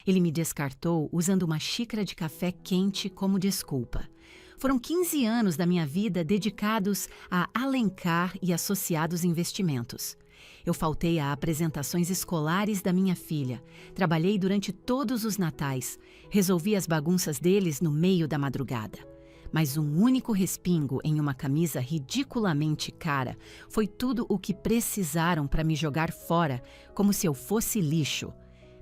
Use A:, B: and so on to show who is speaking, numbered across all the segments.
A: Ele me descartou usando uma xícara de café quente como desculpa. Foram 15 anos da minha vida dedicados a Alencar e Associados Investimentos. Eu faltei a apresentações escolares da minha filha, trabalhei durante todos os natais, resolvi as bagunças deles no meio da madrugada. Mas um único respingo em uma camisa ridiculamente cara foi tudo o que precisaram para me jogar fora, como se eu fosse lixo.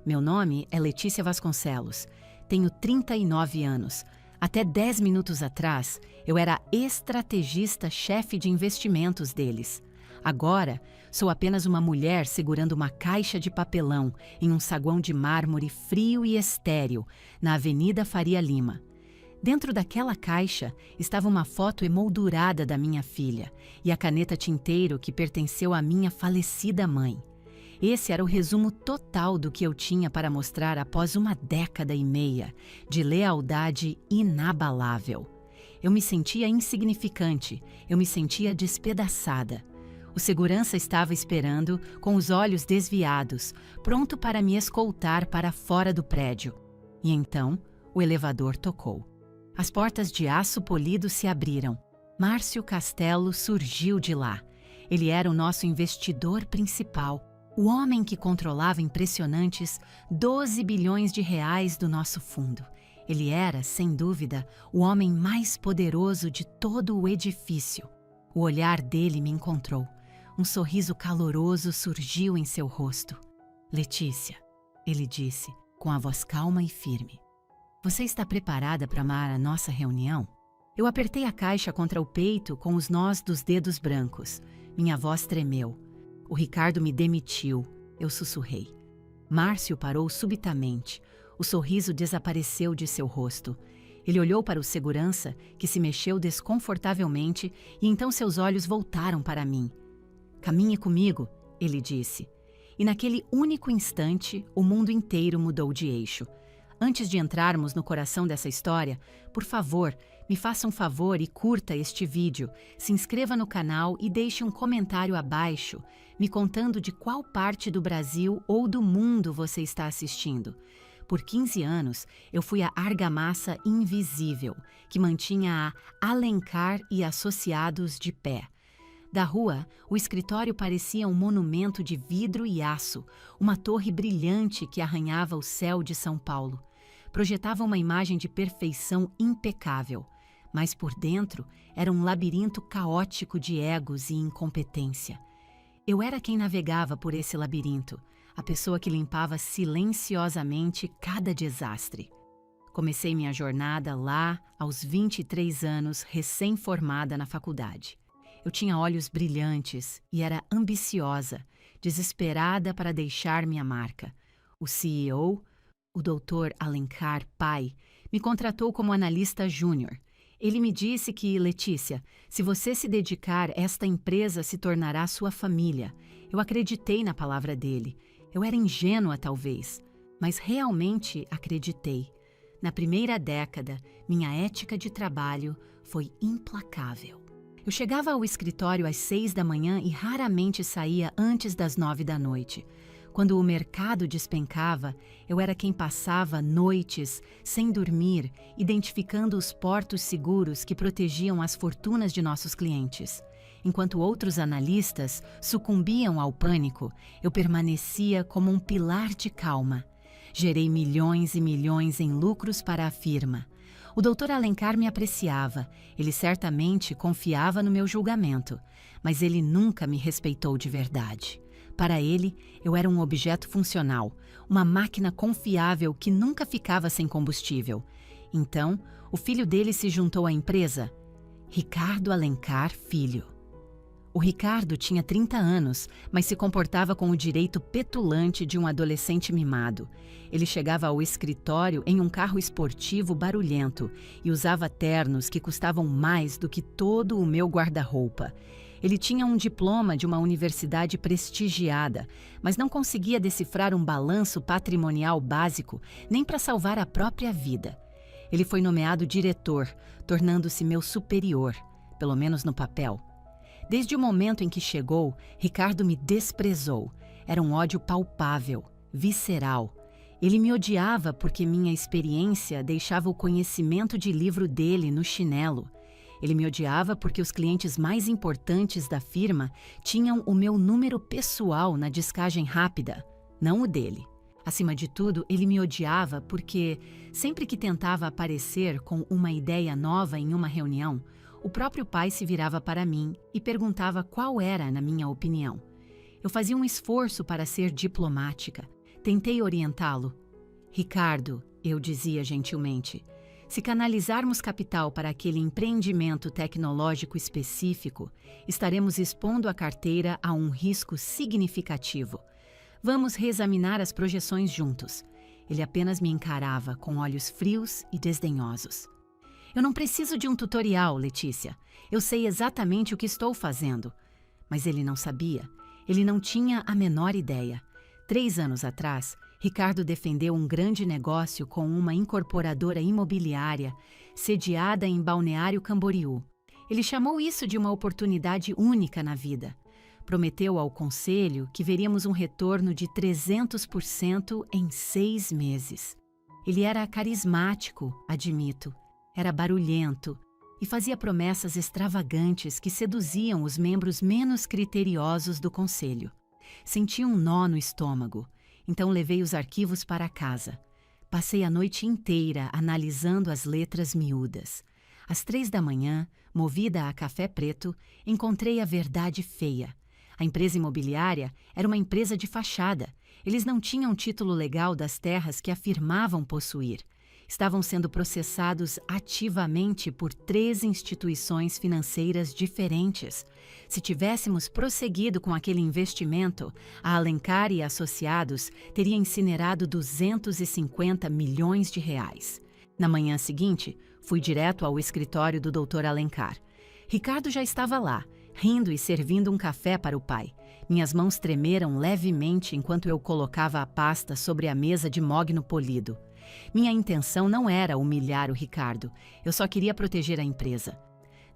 A: Meu nome é Letícia Vasconcelos, tenho 39 anos. Até 10 minutos atrás, eu era estrategista-chefe de investimentos deles. Agora, sou apenas uma mulher segurando uma caixa de papelão em um saguão de mármore frio e estéril, na Avenida Faria Lima. Dentro daquela caixa estava uma foto emoldurada da minha filha e a caneta tinteiro que pertenceu à minha falecida mãe. Esse era o resumo total do que eu tinha para mostrar após uma década e meia de lealdade inabalável. Eu me sentia insignificante, eu me sentia despedaçada. O segurança estava esperando, com os olhos desviados, pronto para me escoltar para fora do prédio. E então, o elevador tocou. As portas de aço polido se abriram. Márcio Castelo surgiu de lá. Ele era o nosso investidor principal, o homem que controlava impressionantes 12 bilhões de reais do nosso fundo. Ele era, sem dúvida, o homem mais poderoso de todo o edifício. O olhar dele me encontrou. Um sorriso caloroso surgiu em seu rosto. Letícia, ele disse, com a voz calma e firme. Você está preparada para amar a nossa reunião? Eu apertei a caixa contra o peito com os nós dos dedos brancos. Minha voz tremeu. O Ricardo me demitiu, eu sussurrei. Márcio parou subitamente. O sorriso desapareceu de seu rosto. Ele olhou para o segurança, que se mexeu desconfortavelmente, e então seus olhos voltaram para mim. Caminhe comigo, ele disse. E naquele único instante, o mundo inteiro mudou de eixo. Antes de entrarmos no coração dessa história, por favor, me faça um favor e curta este vídeo, se inscreva no canal e deixe um comentário abaixo, me contando de qual parte do Brasil ou do mundo você está assistindo. Por 15 anos, eu fui a argamassa invisível, que mantinha a Alencar e Associados de pé. Da rua, o escritório parecia um monumento de vidro e aço, uma torre brilhante que arranhava o céu de São Paulo. Projetava uma imagem de perfeição impecável, mas por dentro era um labirinto caótico de egos e incompetência. Eu era quem navegava por esse labirinto, a pessoa que limpava silenciosamente cada desastre. Comecei minha jornada lá aos 23 anos, recém-formada na faculdade. Eu tinha olhos brilhantes e era ambiciosa, desesperada para deixar minha marca. O CEO, o Dr. Alencar pai, me contratou como analista júnior. Ele me disse que, Letícia, se você se dedicar, esta empresa se tornará sua família. Eu acreditei na palavra dele. Eu era ingênua, talvez, mas realmente acreditei. Na primeira década, minha ética de trabalho foi implacável. Eu chegava ao escritório às 6 da manhã e raramente saía antes das 9 da noite. Quando o mercado despencava, eu era quem passava noites sem dormir, identificando os portos seguros que protegiam as fortunas de nossos clientes. Enquanto outros analistas sucumbiam ao pânico, eu permanecia como um pilar de calma. Gerei milhões e milhões em lucros para a firma. O Dr. Alencar me apreciava, ele certamente confiava no meu julgamento, mas ele nunca me respeitou de verdade. Para ele, eu era um objeto funcional, uma máquina confiável que nunca ficava sem combustível. Então, o filho dele se juntou à empresa, Ricardo Alencar Filho. O Ricardo tinha 30 anos, mas se comportava com o direito petulante de um adolescente mimado. Ele chegava ao escritório em um carro esportivo barulhento e usava ternos que custavam mais do que todo o meu guarda-roupa. Ele tinha um diploma de uma universidade prestigiada, mas não conseguia decifrar um balanço patrimonial básico nem para salvar a própria vida. Ele foi nomeado diretor, tornando-se meu superior, pelo menos no papel. Desde o momento em que chegou, Ricardo me desprezou. Era um ódio palpável, visceral. Ele me odiava porque minha experiência deixava o conhecimento de livro dele no chinelo. Ele me odiava porque os clientes mais importantes da firma tinham o meu número pessoal na descagem rápida, não o dele. Acima de tudo, ele me odiava porque, sempre que tentava aparecer com uma ideia nova em uma reunião, o próprio pai se virava para mim e perguntava qual era, na minha opinião. Eu fazia um esforço para ser diplomática. Tentei orientá-lo. Ricardo, eu dizia gentilmente, se canalizarmos capital para aquele empreendimento tecnológico específico, estaremos expondo a carteira a um risco significativo. Vamos reexaminar as projeções juntos. Ele apenas me encarava com olhos frios e desdenhosos. Eu não preciso de um tutorial, Letícia. Eu sei exatamente o que estou fazendo. Mas ele não sabia. Ele não tinha a menor ideia. 3 anos atrás, Ricardo defendeu um grande negócio com uma incorporadora imobiliária sediada em Balneário Camboriú. Ele chamou isso de uma oportunidade única na vida. Prometeu ao conselho que veríamos um retorno de 300% em 6 meses. Ele era carismático, admito. Era barulhento e fazia promessas extravagantes que seduziam os membros menos criteriosos do conselho. Senti um nó no estômago, então levei os arquivos para casa. Passei a noite inteira analisando as letras miúdas. Às 3 da manhã, movida a café preto, encontrei a verdade feia. A empresa imobiliária era uma empresa de fachada. Eles não tinham título legal das terras que afirmavam possuir. Estavam sendo processados ativamente por 3 instituições financeiras diferentes. Se tivéssemos prosseguido com aquele investimento, a Alencar e Associados teria incinerado 250 milhões de reais. Na manhã seguinte, fui direto ao escritório do Dr. Alencar. Ricardo já estava lá, rindo e servindo um café para o pai. Minhas mãos tremeram levemente enquanto eu colocava a pasta sobre a mesa de mogno polido. Minha intenção não era humilhar o Ricardo, eu só queria proteger a empresa.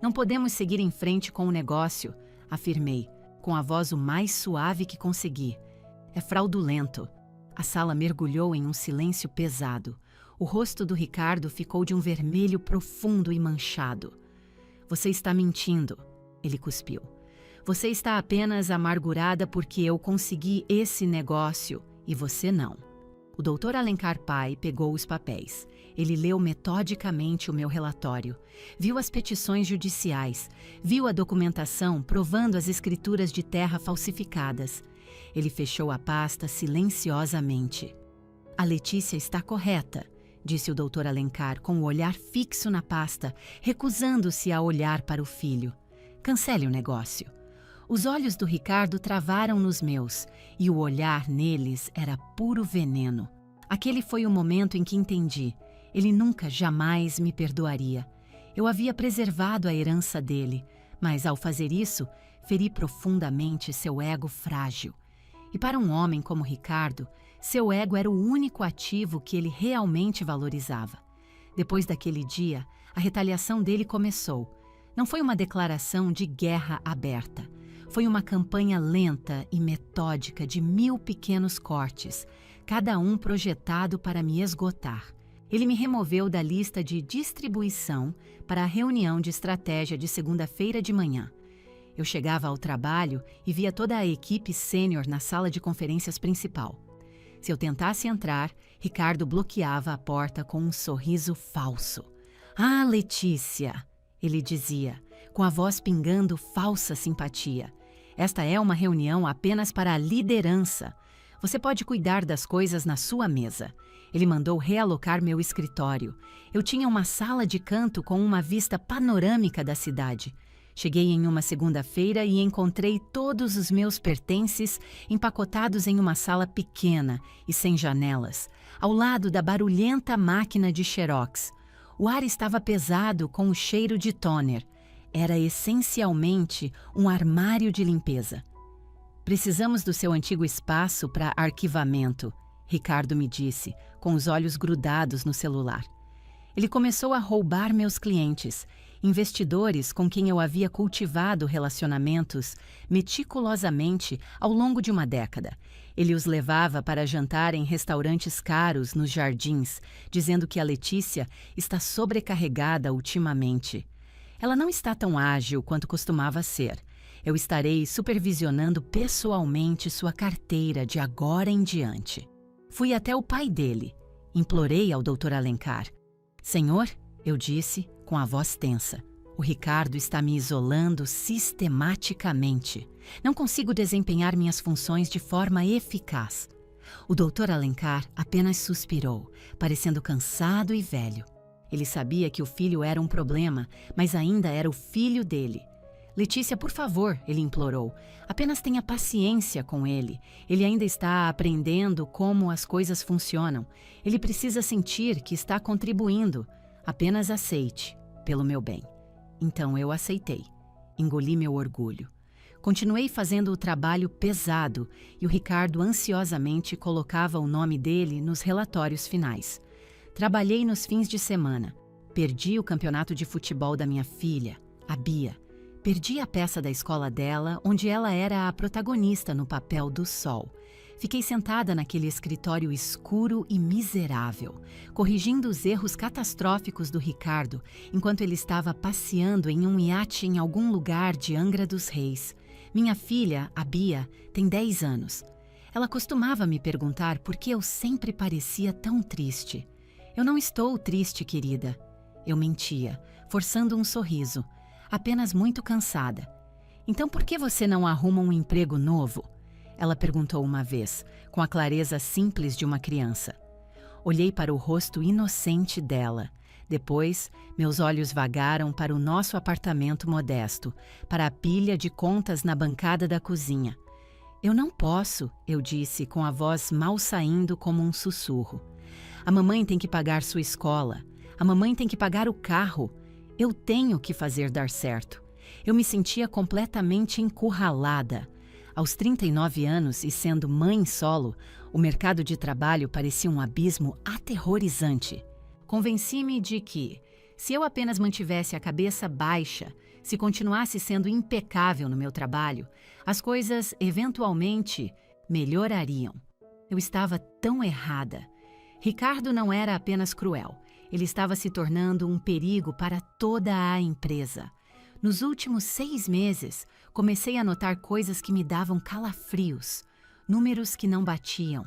A: Não podemos seguir em frente com o negócio, afirmei, com a voz o mais suave que consegui. É fraudulento. A sala mergulhou em um silêncio pesado. O rosto do Ricardo ficou de um vermelho profundo e manchado. Você está mentindo, ele cuspiu. Você está apenas amargurada porque eu consegui esse negócio e você não. O Dr. Alencar Pai pegou os papéis. Ele leu metodicamente o meu relatório. Viu as petições judiciais. Viu a documentação provando as escrituras de terra falsificadas. Ele fechou a pasta silenciosamente. A Letícia está correta, disse o Dr. Alencar com o olhar fixo na pasta, recusando-se a olhar para o filho. Cancele o negócio. Os olhos do Ricardo travaram nos meus, e o olhar neles era puro veneno. Aquele foi o momento em que entendi. Ele nunca, jamais me perdoaria. Eu havia preservado a herança dele, mas ao fazer isso, feri profundamente seu ego frágil. E para um homem como Ricardo, seu ego era o único ativo que ele realmente valorizava. Depois daquele dia, a retaliação dele começou. Não foi uma declaração de guerra aberta. Foi uma campanha lenta e metódica de 1000 pequenos cortes, cada um projetado para me esgotar. Ele me removeu da lista de distribuição para a reunião de estratégia de segunda-feira de manhã. Eu chegava ao trabalho e via toda a equipe sênior na sala de conferências principal. Se eu tentasse entrar, Ricardo bloqueava a porta com um sorriso falso. "Ah, Letícia!" ele dizia, com a voz pingando falsa simpatia. "Esta é uma reunião apenas para a liderança. Você pode cuidar das coisas na sua mesa." Ele mandou realocar meu escritório. Eu tinha uma sala de canto com uma vista panorâmica da cidade. Cheguei em uma segunda-feira e encontrei todos os meus pertences empacotados em uma sala pequena e sem janelas, ao lado da barulhenta máquina de xerox. O ar estava pesado com o cheiro de toner. Era essencialmente um armário de limpeza. "Precisamos do seu antigo espaço para arquivamento", Ricardo me disse, com os olhos grudados no celular. Ele começou a roubar meus clientes. Investidores com quem eu havia cultivado relacionamentos meticulosamente ao longo de uma década. Ele os levava para jantar em restaurantes caros nos jardins, dizendo que a Letícia está sobrecarregada ultimamente. Ela não está tão ágil quanto costumava ser. Eu estarei supervisionando pessoalmente sua carteira de agora em diante. Fui até o pai dele. Implorei ao Dr. Alencar. Senhor, eu disse, com a voz tensa, o Ricardo está me isolando sistematicamente. Não consigo desempenhar minhas funções de forma eficaz. O Dr. Alencar apenas suspirou, parecendo cansado e velho. Ele sabia que o filho era um problema, mas ainda era o filho dele. Letícia, por favor, ele implorou. Apenas tenha paciência com ele. Ele ainda está aprendendo como as coisas funcionam. Ele precisa sentir que está contribuindo. Apenas aceite, pelo meu bem. Então eu aceitei. Engoli meu orgulho. Continuei fazendo o trabalho pesado e o Ricardo ansiosamente colocava o nome dele nos relatórios finais. Trabalhei nos fins de semana. Perdi o campeonato de futebol da minha filha, a Bia. Perdi a peça da escola dela, onde ela era a protagonista no papel do Sol. Fiquei sentada naquele escritório escuro e miserável, corrigindo os erros catastróficos do Ricardo, enquanto ele estava passeando em um iate em algum lugar de Angra dos Reis. Minha filha, a Bia, tem 10 anos. Ela costumava me perguntar por que eu sempre parecia tão triste. Eu não estou triste, querida. Eu mentia, forçando um sorriso. Apenas muito cansada. Então por que você não arruma um emprego novo? Ela perguntou uma vez, com a clareza simples de uma criança. Olhei para o rosto inocente dela. Depois, meus olhos vagaram para o nosso apartamento modesto, para a pilha de contas na bancada da cozinha. Eu não posso, eu disse, com a voz mal saindo como um sussurro. A mamãe tem que pagar sua escola. A mamãe tem que pagar o carro. Eu tenho que fazer dar certo. Eu me sentia completamente encurralada. Aos 39 anos e sendo mãe solo, o mercado de trabalho parecia um abismo aterrorizante. Convenci-me de que, se eu apenas mantivesse a cabeça baixa, se continuasse sendo impecável no meu trabalho, as coisas, eventualmente, melhorariam. Eu estava tão errada. Ricardo não era apenas cruel. Ele estava se tornando um perigo para toda a empresa. Nos últimos 6 meses, comecei a notar coisas que me davam calafrios, números que não batiam,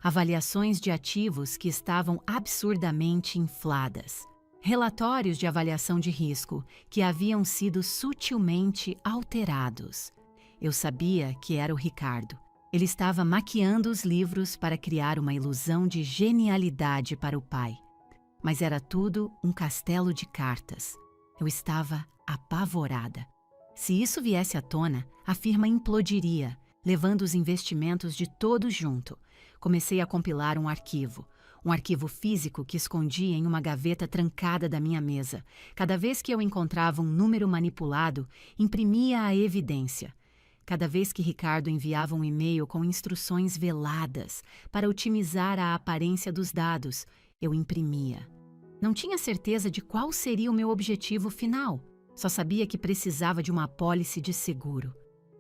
A: avaliações de ativos que estavam absurdamente infladas, relatórios de avaliação de risco que haviam sido sutilmente alterados. Eu sabia que era o Ricardo. Ele estava maquiando os livros para criar uma ilusão de genialidade para o pai. Mas era tudo um castelo de cartas. Eu estava apavorada. Se isso viesse à tona, a firma implodiria, levando os investimentos de todos junto. Comecei a compilar um arquivo físico que escondi em uma gaveta trancada da minha mesa. Cada vez que eu encontrava um número manipulado, imprimia a evidência. Cada vez que Ricardo enviava um e-mail com instruções veladas para otimizar a aparência dos dados, eu imprimia. Não tinha certeza de qual seria o meu objetivo final. Só sabia que precisava de uma apólice de seguro.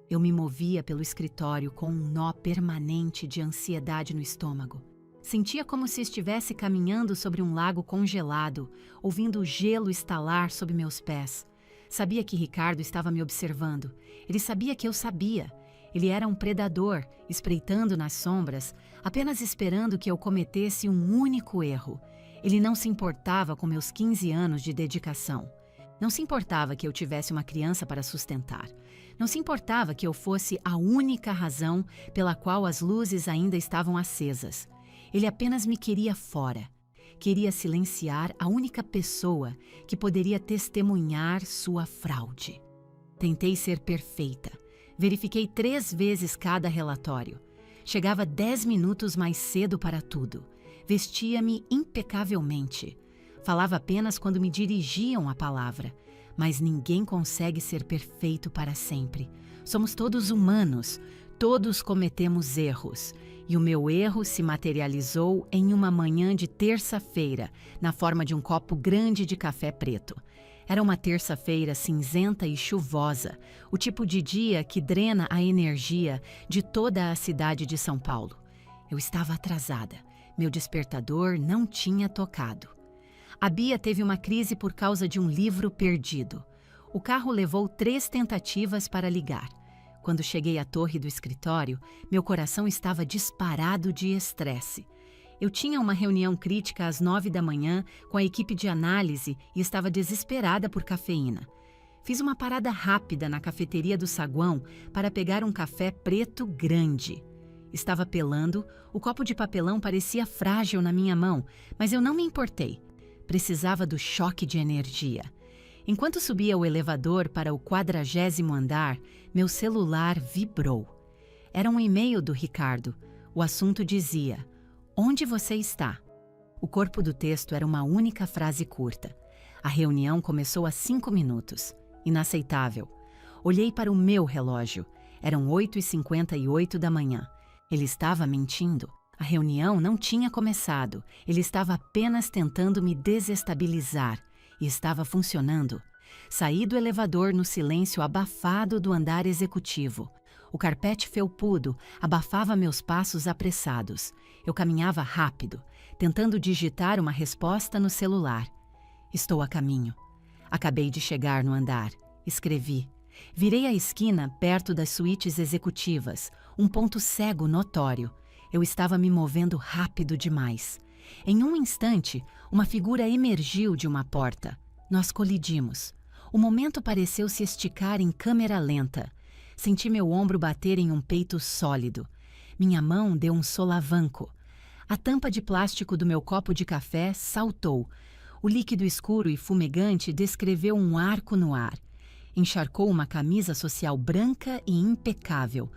A: Eu me movia pelo escritório com um nó permanente de ansiedade no estômago. Sentia como se estivesse caminhando sobre um lago congelado, ouvindo o gelo estalar sob meus pés. Sabia que Ricardo estava me observando. Ele sabia que eu sabia. Ele era um predador, espreitando nas sombras, apenas esperando que eu cometesse um único erro. Ele não se importava com meus 15 anos de dedicação. Não se importava que eu tivesse uma criança para sustentar. Não se importava que eu fosse a única razão pela qual as luzes ainda estavam acesas. Ele apenas me queria fora. Queria silenciar a única pessoa que poderia testemunhar sua fraude. Tentei ser perfeita. Verifiquei 3 vezes cada relatório. Chegava 10 minutos mais cedo para tudo. Vestia-me impecavelmente. Falava apenas quando me dirigiam a palavra. Mas ninguém consegue ser perfeito para sempre. Somos todos humanos. Todos cometemos erros. E o meu erro se materializou em uma manhã de terça-feira, na forma de um copo grande de café preto. Era uma terça-feira cinzenta e chuvosa, o tipo de dia que drena a energia de toda a cidade de São Paulo. Eu estava atrasada. Meu despertador não tinha tocado. A Bia teve uma crise por causa de um livro perdido. O carro levou 3 tentativas para ligar. Quando cheguei à torre do escritório, meu coração estava disparado de estresse. Eu tinha uma reunião crítica às 9 da manhã com a equipe de análise e estava desesperada por cafeína. Fiz uma parada rápida na cafeteria do saguão para pegar um café preto grande. Estava pelando, o copo de papelão parecia frágil na minha mão, mas eu não me importei. Precisava do choque de energia. Enquanto subia o elevador para o 40º andar, meu celular vibrou. Era um e-mail do Ricardo. O assunto dizia: "Onde você está?" O corpo do texto era uma única frase curta. A reunião começou há 5 minutos. Inaceitável. Olhei para o meu relógio. Eram 8h58 da manhã. Ele estava mentindo. A reunião não tinha começado. Ele estava apenas tentando me desestabilizar. E estava funcionando. Saí do elevador no silêncio abafado do andar executivo. O carpete felpudo abafava meus passos apressados. Eu caminhava rápido, tentando digitar uma resposta no celular. Estou a caminho. Acabei de chegar no andar. Escrevi. Virei a esquina perto das suítes executivas, um ponto cego notório. Eu estava me movendo rápido demais. Em um instante, uma figura emergiu de uma porta. Nós colidimos. O momento pareceu se esticar em câmera lenta. Senti meu ombro bater em um peito sólido. Minha mão deu um solavanco. A tampa de plástico do meu copo de café saltou. O líquido escuro e fumegante descreveu um arco no ar. Encharcou uma camisa social branca e impecável.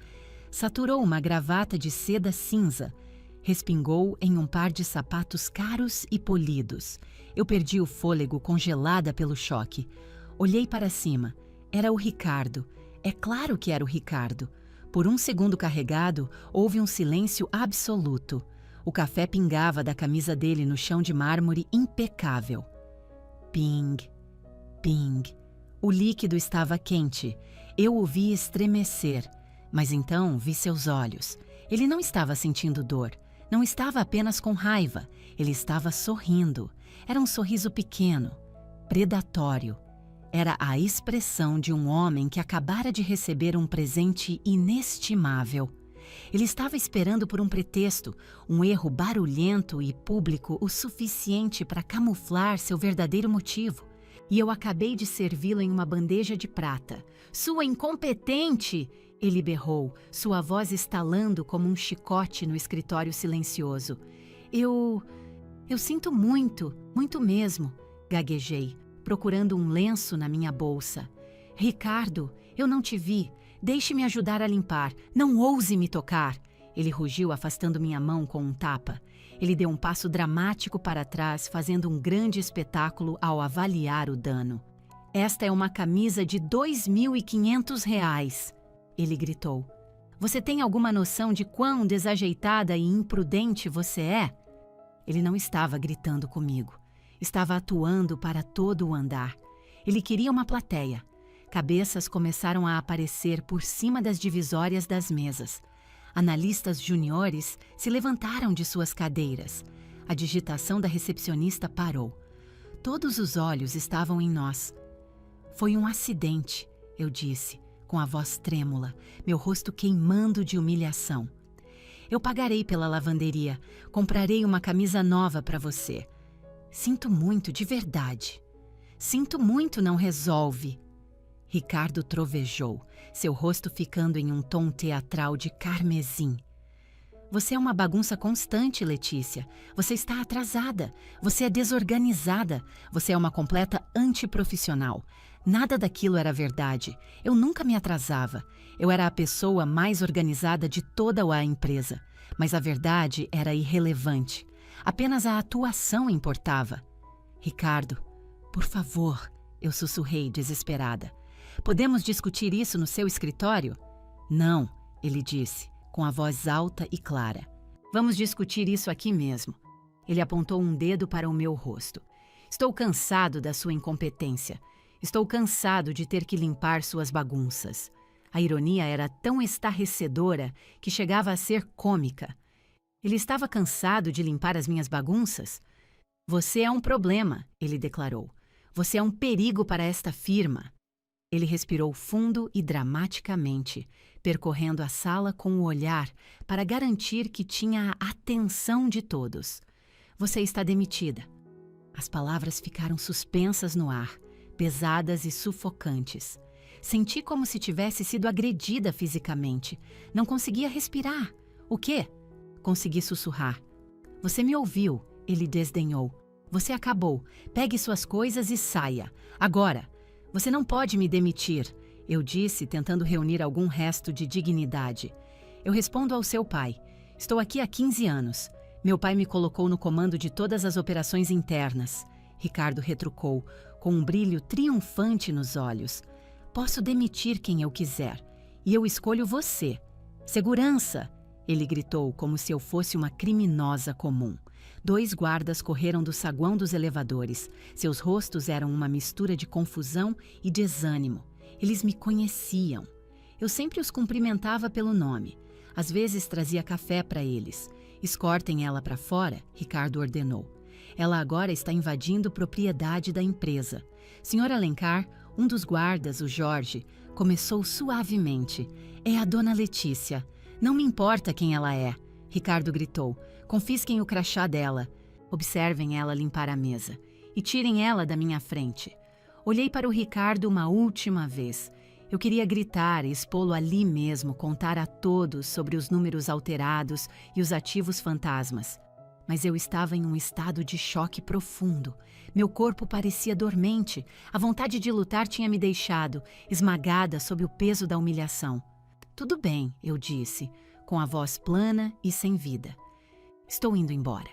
A: Saturou uma gravata de seda cinza. Respingou em um par de sapatos caros e polidos. Eu perdi o fôlego, congelada pelo choque. Olhei para cima. Era o Ricardo. É claro que era o Ricardo. Por um segundo carregado, houve um silêncio absoluto. O café pingava da camisa dele no chão de mármore impecável. Ping, ping. O líquido estava quente. Eu o vi estremecer. Mas então vi seus olhos. Ele não estava sentindo dor. Não estava apenas com raiva. Ele estava sorrindo. Era um sorriso pequeno, predatório. Era a expressão de um homem que acabara de receber um presente inestimável. Ele estava esperando por um pretexto, um erro barulhento e público o suficiente para camuflar seu verdadeiro motivo. E eu acabei de servi-lo em uma bandeja de prata. "Sua incompetente!" Ele berrou, sua voz estalando como um chicote no escritório silencioso. Eu sinto muito, muito mesmo", gaguejei, procurando um lenço na minha bolsa. "Ricardo, eu não te vi. Deixe-me ajudar a limpar. Não ouse me tocar." Ele rugiu, afastando minha mão com um tapa. Ele deu um passo dramático para trás, fazendo um grande espetáculo ao avaliar o dano. "Esta é uma camisa de R$ 2.500, ele gritou. "Você tem alguma noção de quão desajeitada e imprudente você é?" Ele não estava gritando comigo. Estava atuando para todo o andar. Ele queria uma plateia. Cabeças começaram a aparecer por cima das divisórias das mesas. Analistas juniores se levantaram de suas cadeiras. A digitação da recepcionista parou. Todos os olhos estavam em nós. "Foi um acidente", eu disse, com a voz trêmula, meu rosto queimando de humilhação. "Eu pagarei pela lavanderia. Comprarei uma camisa nova para você." "Sinto muito, de verdade." "Sinto muito não resolve." Ricardo trovejou, seu rosto ficando em um tom teatral de carmesim. "Você é uma bagunça constante, Letícia. Você está atrasada. Você é desorganizada. Você é uma completa antiprofissional. Nada daquilo era verdade. Eu nunca me atrasava. Eu era a pessoa mais organizada de toda a empresa. Mas a verdade era irrelevante. Apenas a atuação importava." "Ricardo, por favor", eu sussurrei, desesperada. "Podemos discutir isso no seu escritório?" "Não", ele disse, com a voz alta e clara. "Vamos discutir isso aqui mesmo." Ele apontou um dedo para o meu rosto. "Estou cansado da sua incompetência. Estou cansado de ter que limpar suas bagunças. A ironia era tão estarrecedora que chegava a ser cômica. Ele estava cansado de limpar as minhas bagunças? Você é um problema, ele declarou. Você é um perigo para esta firma. Ele respirou fundo e dramaticamente, percorrendo a sala com o olhar para garantir que tinha a atenção de todos. Você está demitida. As palavras ficaram suspensas no ar, pesadas e sufocantes. Senti como se tivesse sido agredida fisicamente. Não conseguia respirar. O quê? Consegui sussurrar. Você me ouviu, ele desdenhou. Você acabou. Pegue suas coisas e saia. Agora. Você não pode me demitir, eu disse, tentando reunir algum resto de dignidade. Eu respondo ao seu pai. Estou aqui há 15 anos. Meu pai me colocou no comando de todas as operações internas. Ricardo retrucou, com um brilho triunfante nos olhos. Posso demitir quem eu quiser. E eu escolho você. Segurança! Ele gritou como se eu fosse uma criminosa comum. 2 guardas correram do saguão dos elevadores. Seus rostos eram uma mistura de confusão e desânimo. Eles me conheciam. Eu sempre os cumprimentava pelo nome. Às vezes trazia café para eles. Escortem ela para fora, Ricardo ordenou. Ela agora está invadindo propriedade da empresa. Sr. Alencar, um dos guardas, o Jorge, começou suavemente. É a dona Letícia. Não me importa quem ela é, Ricardo gritou. Confisquem o crachá dela. Observem ela limpar a mesa. E tirem ela da minha frente. Olhei para o Ricardo uma última vez. Eu queria gritar e expô-lo ali mesmo, contar a todos sobre os números alterados e os ativos fantasmas. Mas eu estava em um estado de choque profundo. Meu corpo parecia dormente. A vontade de lutar tinha me deixado, esmagada sob o peso da humilhação. Tudo bem, eu disse, com a voz plana e sem vida. Estou indo embora.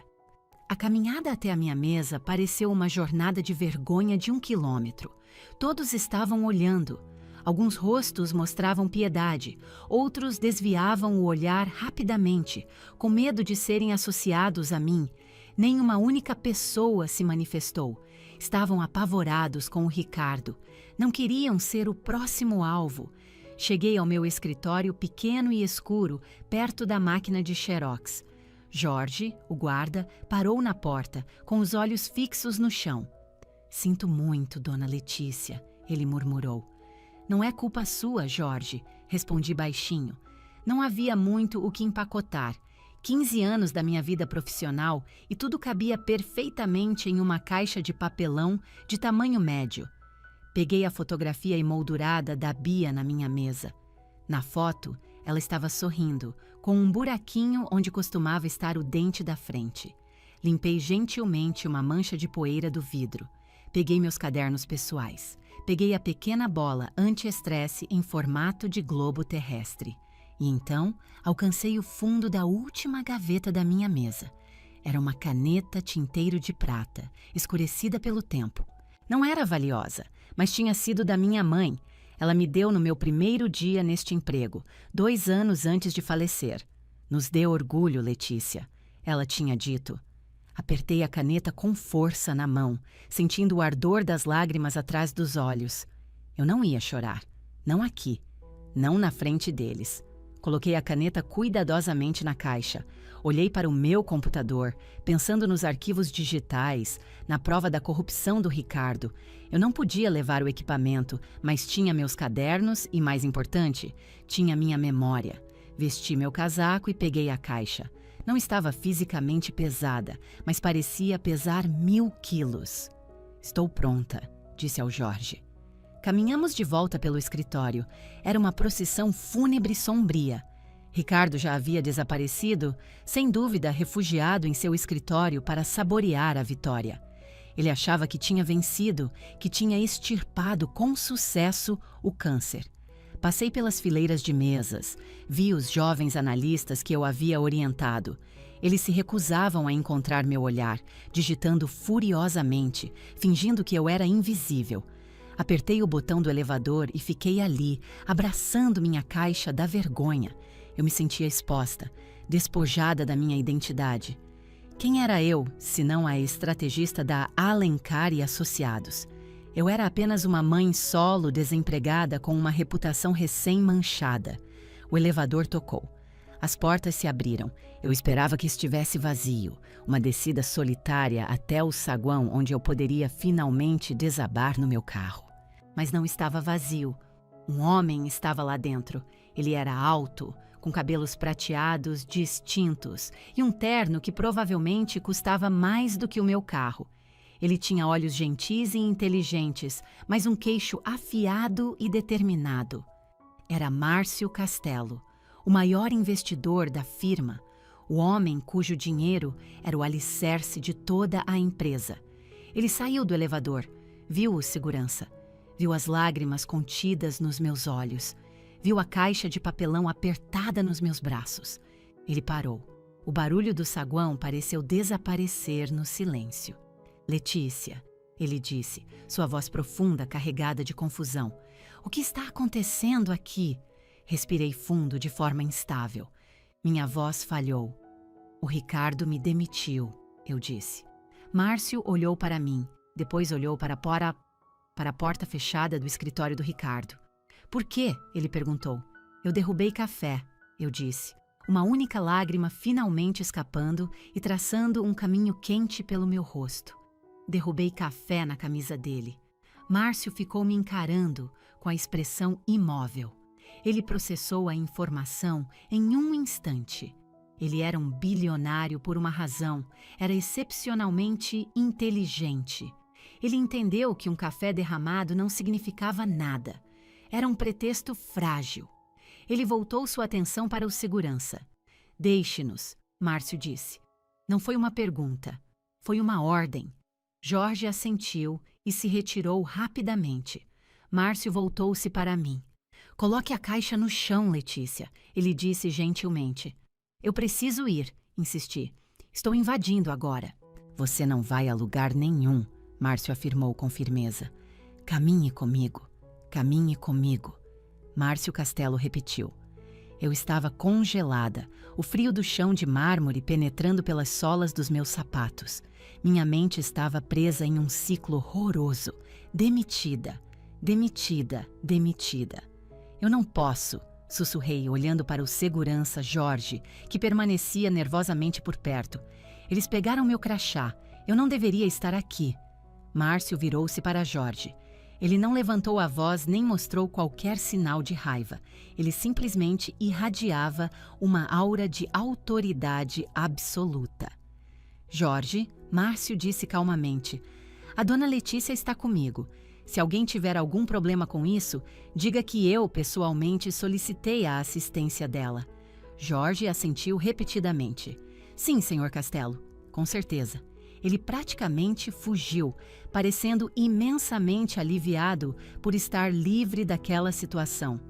A: A caminhada até a minha mesa pareceu uma jornada de vergonha de 1 quilômetro. Todos estavam olhando. Alguns rostos mostravam piedade, outros desviavam o olhar rapidamente, com medo de serem associados a mim. Nem uma única pessoa se manifestou. Estavam apavorados com o Ricardo. Não queriam ser o próximo alvo. Cheguei ao meu escritório pequeno e escuro, perto da máquina de xerox. Jorge, o guarda, parou na porta, com os olhos fixos no chão. Sinto muito, dona Letícia, ele murmurou. Não é culpa sua, Jorge, respondi baixinho. Não havia muito o que empacotar. 15 anos da minha vida profissional e tudo cabia perfeitamente em uma caixa de papelão de tamanho médio. Peguei a fotografia emoldurada da Bia na minha mesa. Na foto, ela estava sorrindo, com um buraquinho onde costumava estar o dente da frente. Limpei gentilmente uma mancha de poeira do vidro. Peguei meus cadernos pessoais. Peguei a pequena bola anti-estresse em formato de globo terrestre. E então, alcancei o fundo da última gaveta da minha mesa. Era uma caneta tinteiro de prata, escurecida pelo tempo. Não era valiosa, mas tinha sido da minha mãe. Ela me deu no meu primeiro dia neste emprego, 2 anos antes de falecer. Nos dê orgulho, Letícia, ela tinha dito. Apertei a caneta com força na mão, sentindo o ardor das lágrimas atrás dos olhos. Eu não ia chorar. Não aqui. Não na frente deles. Coloquei a caneta cuidadosamente na caixa. Olhei para o meu computador, pensando nos arquivos digitais, na prova da corrupção do Ricardo. Eu não podia levar o equipamento, mas tinha meus cadernos e, mais importante, tinha minha memória. Vesti meu casaco e peguei a caixa. Não estava fisicamente pesada, mas parecia pesar 1000 quilos. Estou pronta, disse ao Jorge. Caminhamos de volta pelo escritório. Era uma procissão fúnebre sombria. Ricardo já havia desaparecido, sem dúvida refugiado em seu escritório para saborear a vitória. Ele achava que tinha vencido, que tinha extirpado com sucesso o câncer. Passei pelas fileiras de mesas, vi os jovens analistas que eu havia orientado. Eles se recusavam a encontrar meu olhar, digitando furiosamente, fingindo que eu era invisível. Apertei o botão do elevador e fiquei ali, abraçando minha caixa da vergonha. Eu me sentia exposta, despojada da minha identidade. Quem era eu, senão a estrategista da Alencar e Associados? Eu era apenas uma mãe solo desempregada com uma reputação recém-manchada. O elevador tocou. As portas se abriram. Eu esperava que estivesse vazio, uma descida solitária até o saguão onde eu poderia finalmente desabar no meu carro. Mas não estava vazio. Um homem estava lá dentro. Ele era alto, com cabelos prateados distintos e um terno que provavelmente custava mais do que o meu carro. Ele tinha olhos gentis e inteligentes, mas um queixo afiado e determinado. Era Márcio Castelo, o maior investidor da firma, o homem cujo dinheiro era o alicerce de toda a empresa. Ele saiu do elevador, viu o segurança, viu as lágrimas contidas nos meus olhos, viu a caixa de papelão apertada nos meus braços. Ele parou. O barulho do saguão pareceu desaparecer no silêncio. Letícia, ele disse, sua voz profunda carregada de confusão. O que está acontecendo aqui? Respirei fundo de forma instável. Minha voz falhou. O Ricardo me demitiu, eu disse. Márcio olhou para mim, depois olhou para a porta fechada do escritório do Ricardo. Por quê? Ele perguntou. Eu derrubei café, eu disse. Uma única lágrima finalmente escapando e traçando um caminho quente pelo meu rosto. Derrubei café na camisa dele. Márcio ficou me encarando com a expressão imóvel. Ele processou a informação em um instante. Ele era um bilionário por uma razão. Era excepcionalmente inteligente. Ele entendeu que um café derramado não significava nada. Era um pretexto frágil. Ele voltou sua atenção para o segurança. Deixe-nos, Márcio disse. Não foi uma pergunta. Foi uma ordem. Jorge assentiu e se retirou rapidamente. Márcio voltou-se para mim. Coloque a caixa no chão, Letícia, ele disse gentilmente. Eu preciso ir, insisti. Estou invadindo agora. Você não vai a lugar nenhum, Márcio afirmou com firmeza. Caminhe comigo, caminhe comigo. Márcio Castelo repetiu. Eu estava congelada, o frio do chão de mármore penetrando pelas solas dos meus sapatos. Minha mente estava presa em um ciclo horroroso. Demitida, demitida, demitida. Eu não posso, sussurrei, olhando para o segurança Jorge, que permanecia nervosamente por perto. Eles pegaram meu crachá. Eu não deveria estar aqui. Márcio virou-se para Jorge. Ele não levantou a voz nem mostrou qualquer sinal de raiva. Ele simplesmente irradiava uma aura de autoridade absoluta. Jorge, Márcio disse calmamente, a dona Letícia está comigo. Se alguém tiver algum problema com isso, diga que eu, pessoalmente, solicitei a assistência dela. Jorge assentiu repetidamente. Sim, senhor Castelo, com certeza. Ele praticamente fugiu, parecendo imensamente aliviado por estar livre daquela situação.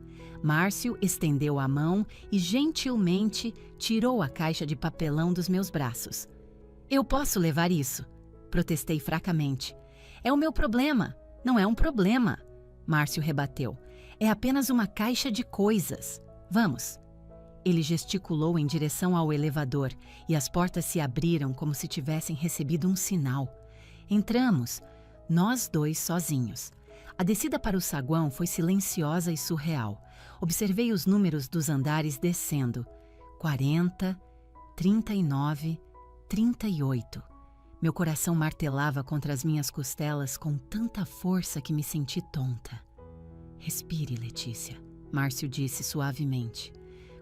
A: Márcio estendeu a mão e gentilmente tirou a caixa de papelão dos meus braços. Eu posso levar isso, protestei fracamente. É o meu problema, não é um problema, Márcio rebateu. É apenas uma caixa de coisas. Vamos. Ele gesticulou em direção ao elevador e as portas se abriram como se tivessem recebido um sinal. Entramos, nós dois sozinhos. A descida para o saguão foi silenciosa e surreal. Observei os números dos andares descendo. 40, 39, 38. Meu coração martelava contra as minhas costelas com tanta força que me senti tonta. Respire, Letícia, Márcio disse suavemente.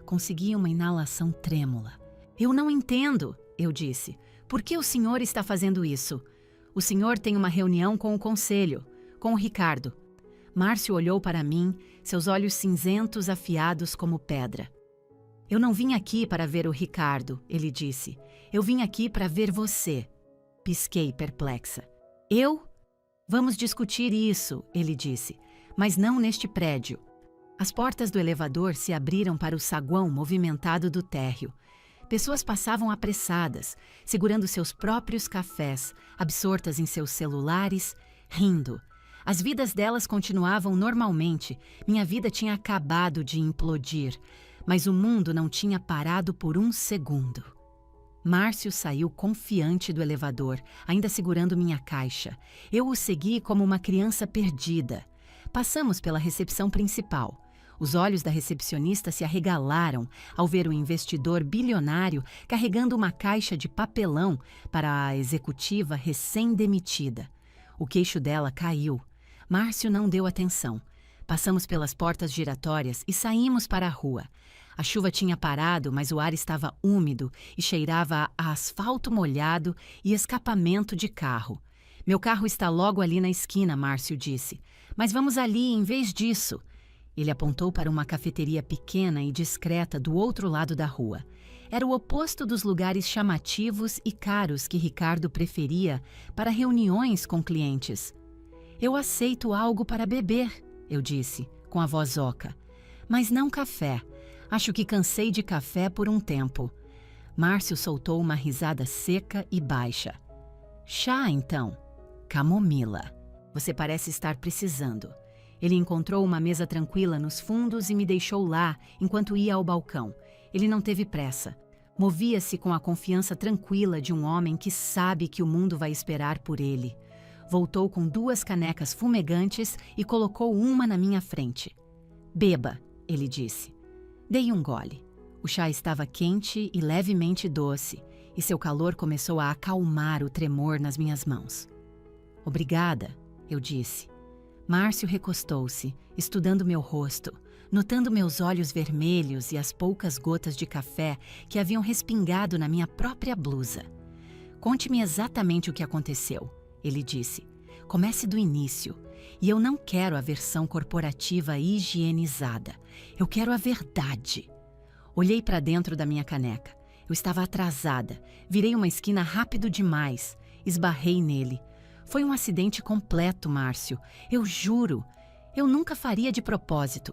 A: Consegui uma inalação trêmula. Eu não entendo, eu disse. Por que o senhor está fazendo isso? O senhor tem uma reunião com o conselho, com o Ricardo. Márcio olhou para mim, seus olhos cinzentos afiados como pedra. Eu não vim aqui para ver o Ricardo, ele disse. Eu vim aqui para ver você. Pisquei perplexa. Eu? Vamos discutir isso, ele disse, mas não neste prédio. As portas do elevador se abriram para o saguão movimentado do térreo. Pessoas passavam apressadas, segurando seus próprios cafés, absortas em seus celulares, rindo. As vidas delas continuavam normalmente. Minha vida tinha acabado de implodir, mas o mundo não tinha parado por um segundo. Márcio saiu confiante do elevador, ainda segurando minha caixa. Eu o segui como uma criança perdida. Passamos pela recepção principal. Os olhos da recepcionista se arregalaram ao ver o investidor bilionário carregando uma caixa de papelão para a executiva recém-demitida. O queixo dela caiu. Márcio não deu atenção. Passamos pelas portas giratórias e saímos para a rua. A chuva tinha parado, mas o ar estava úmido e cheirava a asfalto molhado e escapamento de carro. Meu carro está logo ali na esquina, Márcio disse. Mas vamos ali em vez disso. Ele apontou para uma cafeteria pequena e discreta do outro lado da rua. Era o oposto dos lugares chamativos e caros que Ricardo preferia para reuniões com clientes. Eu aceito algo para beber, eu disse, com a voz oca. Mas não café. Acho que cansei de café por um tempo. Márcio soltou uma risada seca e baixa. Chá, então? Camomila. Você parece estar precisando. Ele encontrou uma mesa tranquila nos fundos e me deixou lá enquanto ia ao balcão. Ele não teve pressa. Movia-se com a confiança tranquila de um homem que sabe que o mundo vai esperar por ele. Voltou com 2 canecas fumegantes e colocou uma na minha frente. Beba, ele disse. Dei um gole. O chá estava quente e levemente doce, e seu calor começou a acalmar o tremor nas minhas mãos. Obrigada, eu disse. Márcio recostou-se, estudando meu rosto, notando meus olhos vermelhos e as poucas gotas de café que haviam respingado na minha própria blusa. Conte-me exatamente o que aconteceu, ele disse. Comece do início. E eu não quero a versão corporativa higienizada. Eu quero a verdade. Olhei para dentro da minha caneca. Eu estava atrasada. Virei uma esquina rápido demais. Esbarrei nele. Foi um acidente completo, Márcio. Eu juro. Eu nunca faria de propósito.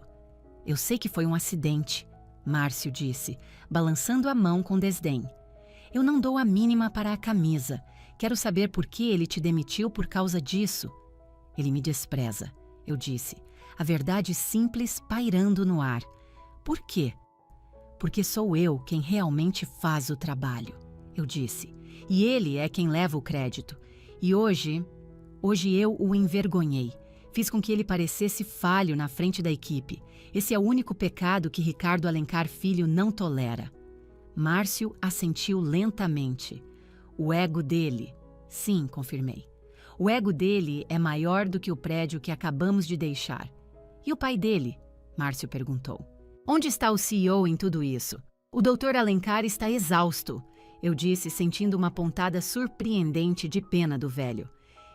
A: Eu sei que foi um acidente, Márcio disse, balançando a mão com desdém. Eu não dou a mínima para a camisa. Quero saber por que ele te demitiu por causa disso. Ele me despreza, eu disse, a verdade simples pairando no ar. Por quê? Porque sou eu quem realmente faz o trabalho, eu disse. E ele é quem leva o crédito. E hoje eu o envergonhei. Fiz com que ele parecesse falho na frente da equipe. Esse é o único pecado que Ricardo Alencar Filho não tolera. Márcio assentiu lentamente. O ego dele. Sim, confirmei. O ego dele é maior do que o prédio que acabamos de deixar. E o pai dele? Márcio perguntou. Onde está o CEO em tudo isso? O Dr. Alencar está exausto, eu disse, sentindo uma pontada surpreendente de pena do velho.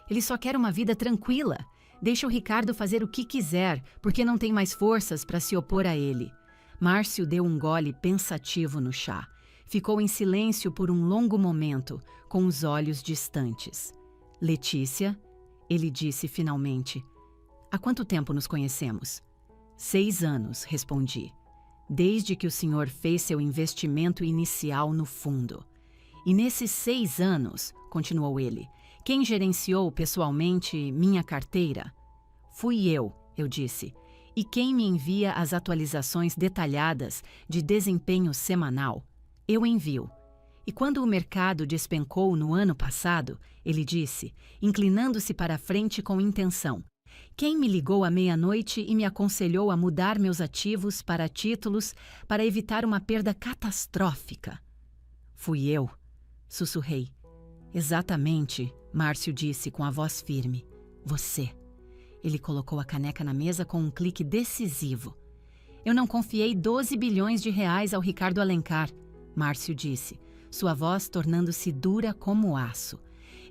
A: Ele só quer uma vida tranquila. Deixa o Ricardo fazer o que quiser, porque não tem mais forças para se opor a ele. Márcio deu um gole pensativo no chá. Ficou em silêncio por um longo momento, com os olhos distantes. Letícia, ele disse finalmente. Há quanto tempo nos conhecemos? 6 anos, respondi. Desde que o senhor fez seu investimento inicial no fundo. E nesses 6 anos, continuou ele, quem gerenciou pessoalmente minha carteira? Fui eu disse. E quem me envia as atualizações detalhadas de desempenho semanal? Eu envio. E quando o mercado despencou no ano passado, ele disse, inclinando-se para a frente com intenção, quem me ligou à meia-noite e me aconselhou a mudar meus ativos para títulos para evitar uma perda catastrófica? Fui eu, sussurrei. Exatamente, Márcio disse com a voz firme. Você. Ele colocou a caneca na mesa com um clique decisivo. Eu não confiei 12 bilhões de reais ao Ricardo Alencar, Márcio disse, sua voz tornando-se dura como aço.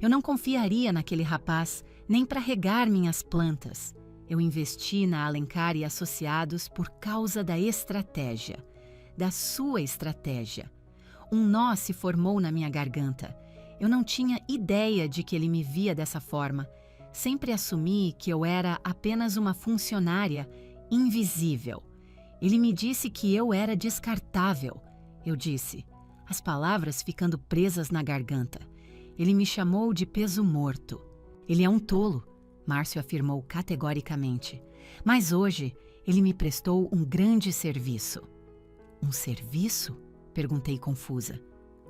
A: Eu não confiaria naquele rapaz nem para regar minhas plantas. Eu investi na Alencar e Associados por causa da estratégia, da sua estratégia. Um nó se formou na minha garganta. Eu não tinha ideia de que ele me via dessa forma. Sempre assumi que eu era apenas uma funcionária invisível. Ele me disse que eu era descartável. Eu disse, as palavras ficando presas na garganta. Ele me chamou de peso morto. Ele é um tolo, Márcio afirmou categoricamente. Mas hoje ele me prestou um grande serviço. Um serviço? Perguntei confusa.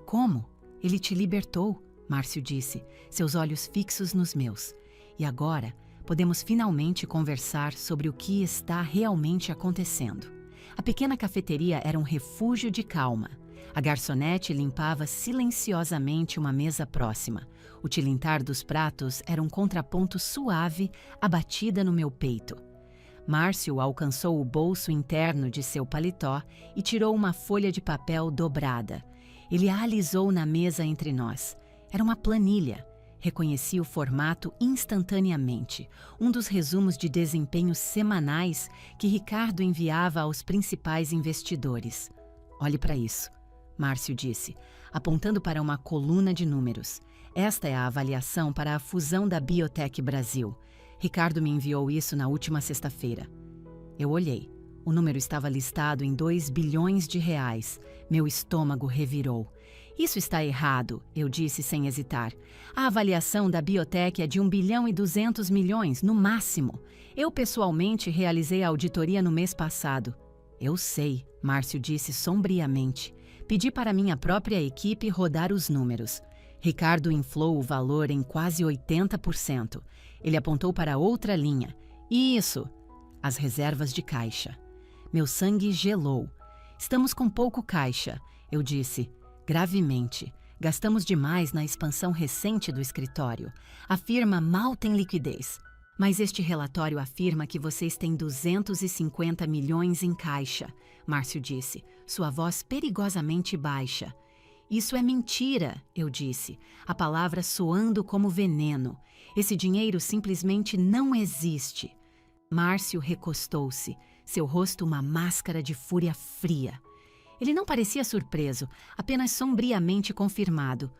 A: Como? Ele te libertou, Márcio disse, seus olhos fixos nos meus. E agora, podemos finalmente conversar sobre o que está realmente acontecendo. A pequena cafeteria era um refúgio de calma. A garçonete limpava silenciosamente uma mesa próxima. O tilintar dos pratos era um contraponto suave à batida no meu peito. Márcio alcançou o bolso interno de seu paletó e tirou uma folha de papel dobrada. Ele a alisou na mesa entre nós. Era uma planilha. Reconheci o formato instantaneamente, um dos resumos de desempenho semanais que Ricardo enviava aos principais investidores. Olhe para isso, Márcio disse, apontando para uma coluna de números. Esta é a avaliação para a fusão da Biotech Brasil. Ricardo me enviou isso na última sexta-feira. Eu olhei. O número estava listado em 2 bilhões de reais. Meu estômago revirou. Isso está errado, eu disse sem hesitar. A avaliação da Biotech é de 1 bilhão e 200 milhões, no máximo. Eu pessoalmente realizei a auditoria no mês passado. Eu sei, Márcio disse sombriamente. Pedi para minha própria equipe rodar os números. Ricardo inflou o valor em quase 80%. Ele apontou para outra linha. Isso! As reservas de caixa. Meu sangue gelou. Estamos com pouco caixa, eu disse. Gravemente. Gastamos demais na expansão recente do escritório. A firma mal tem liquidez. Mas este relatório afirma que vocês têm 250 milhões em caixa, Márcio disse, sua voz perigosamente baixa. Isso é mentira, eu disse, a palavra soando como veneno. Esse dinheiro simplesmente não existe. Márcio recostou-se, seu rosto uma máscara de fúria fria. Ele não parecia surpreso, apenas sombriamente confirmado.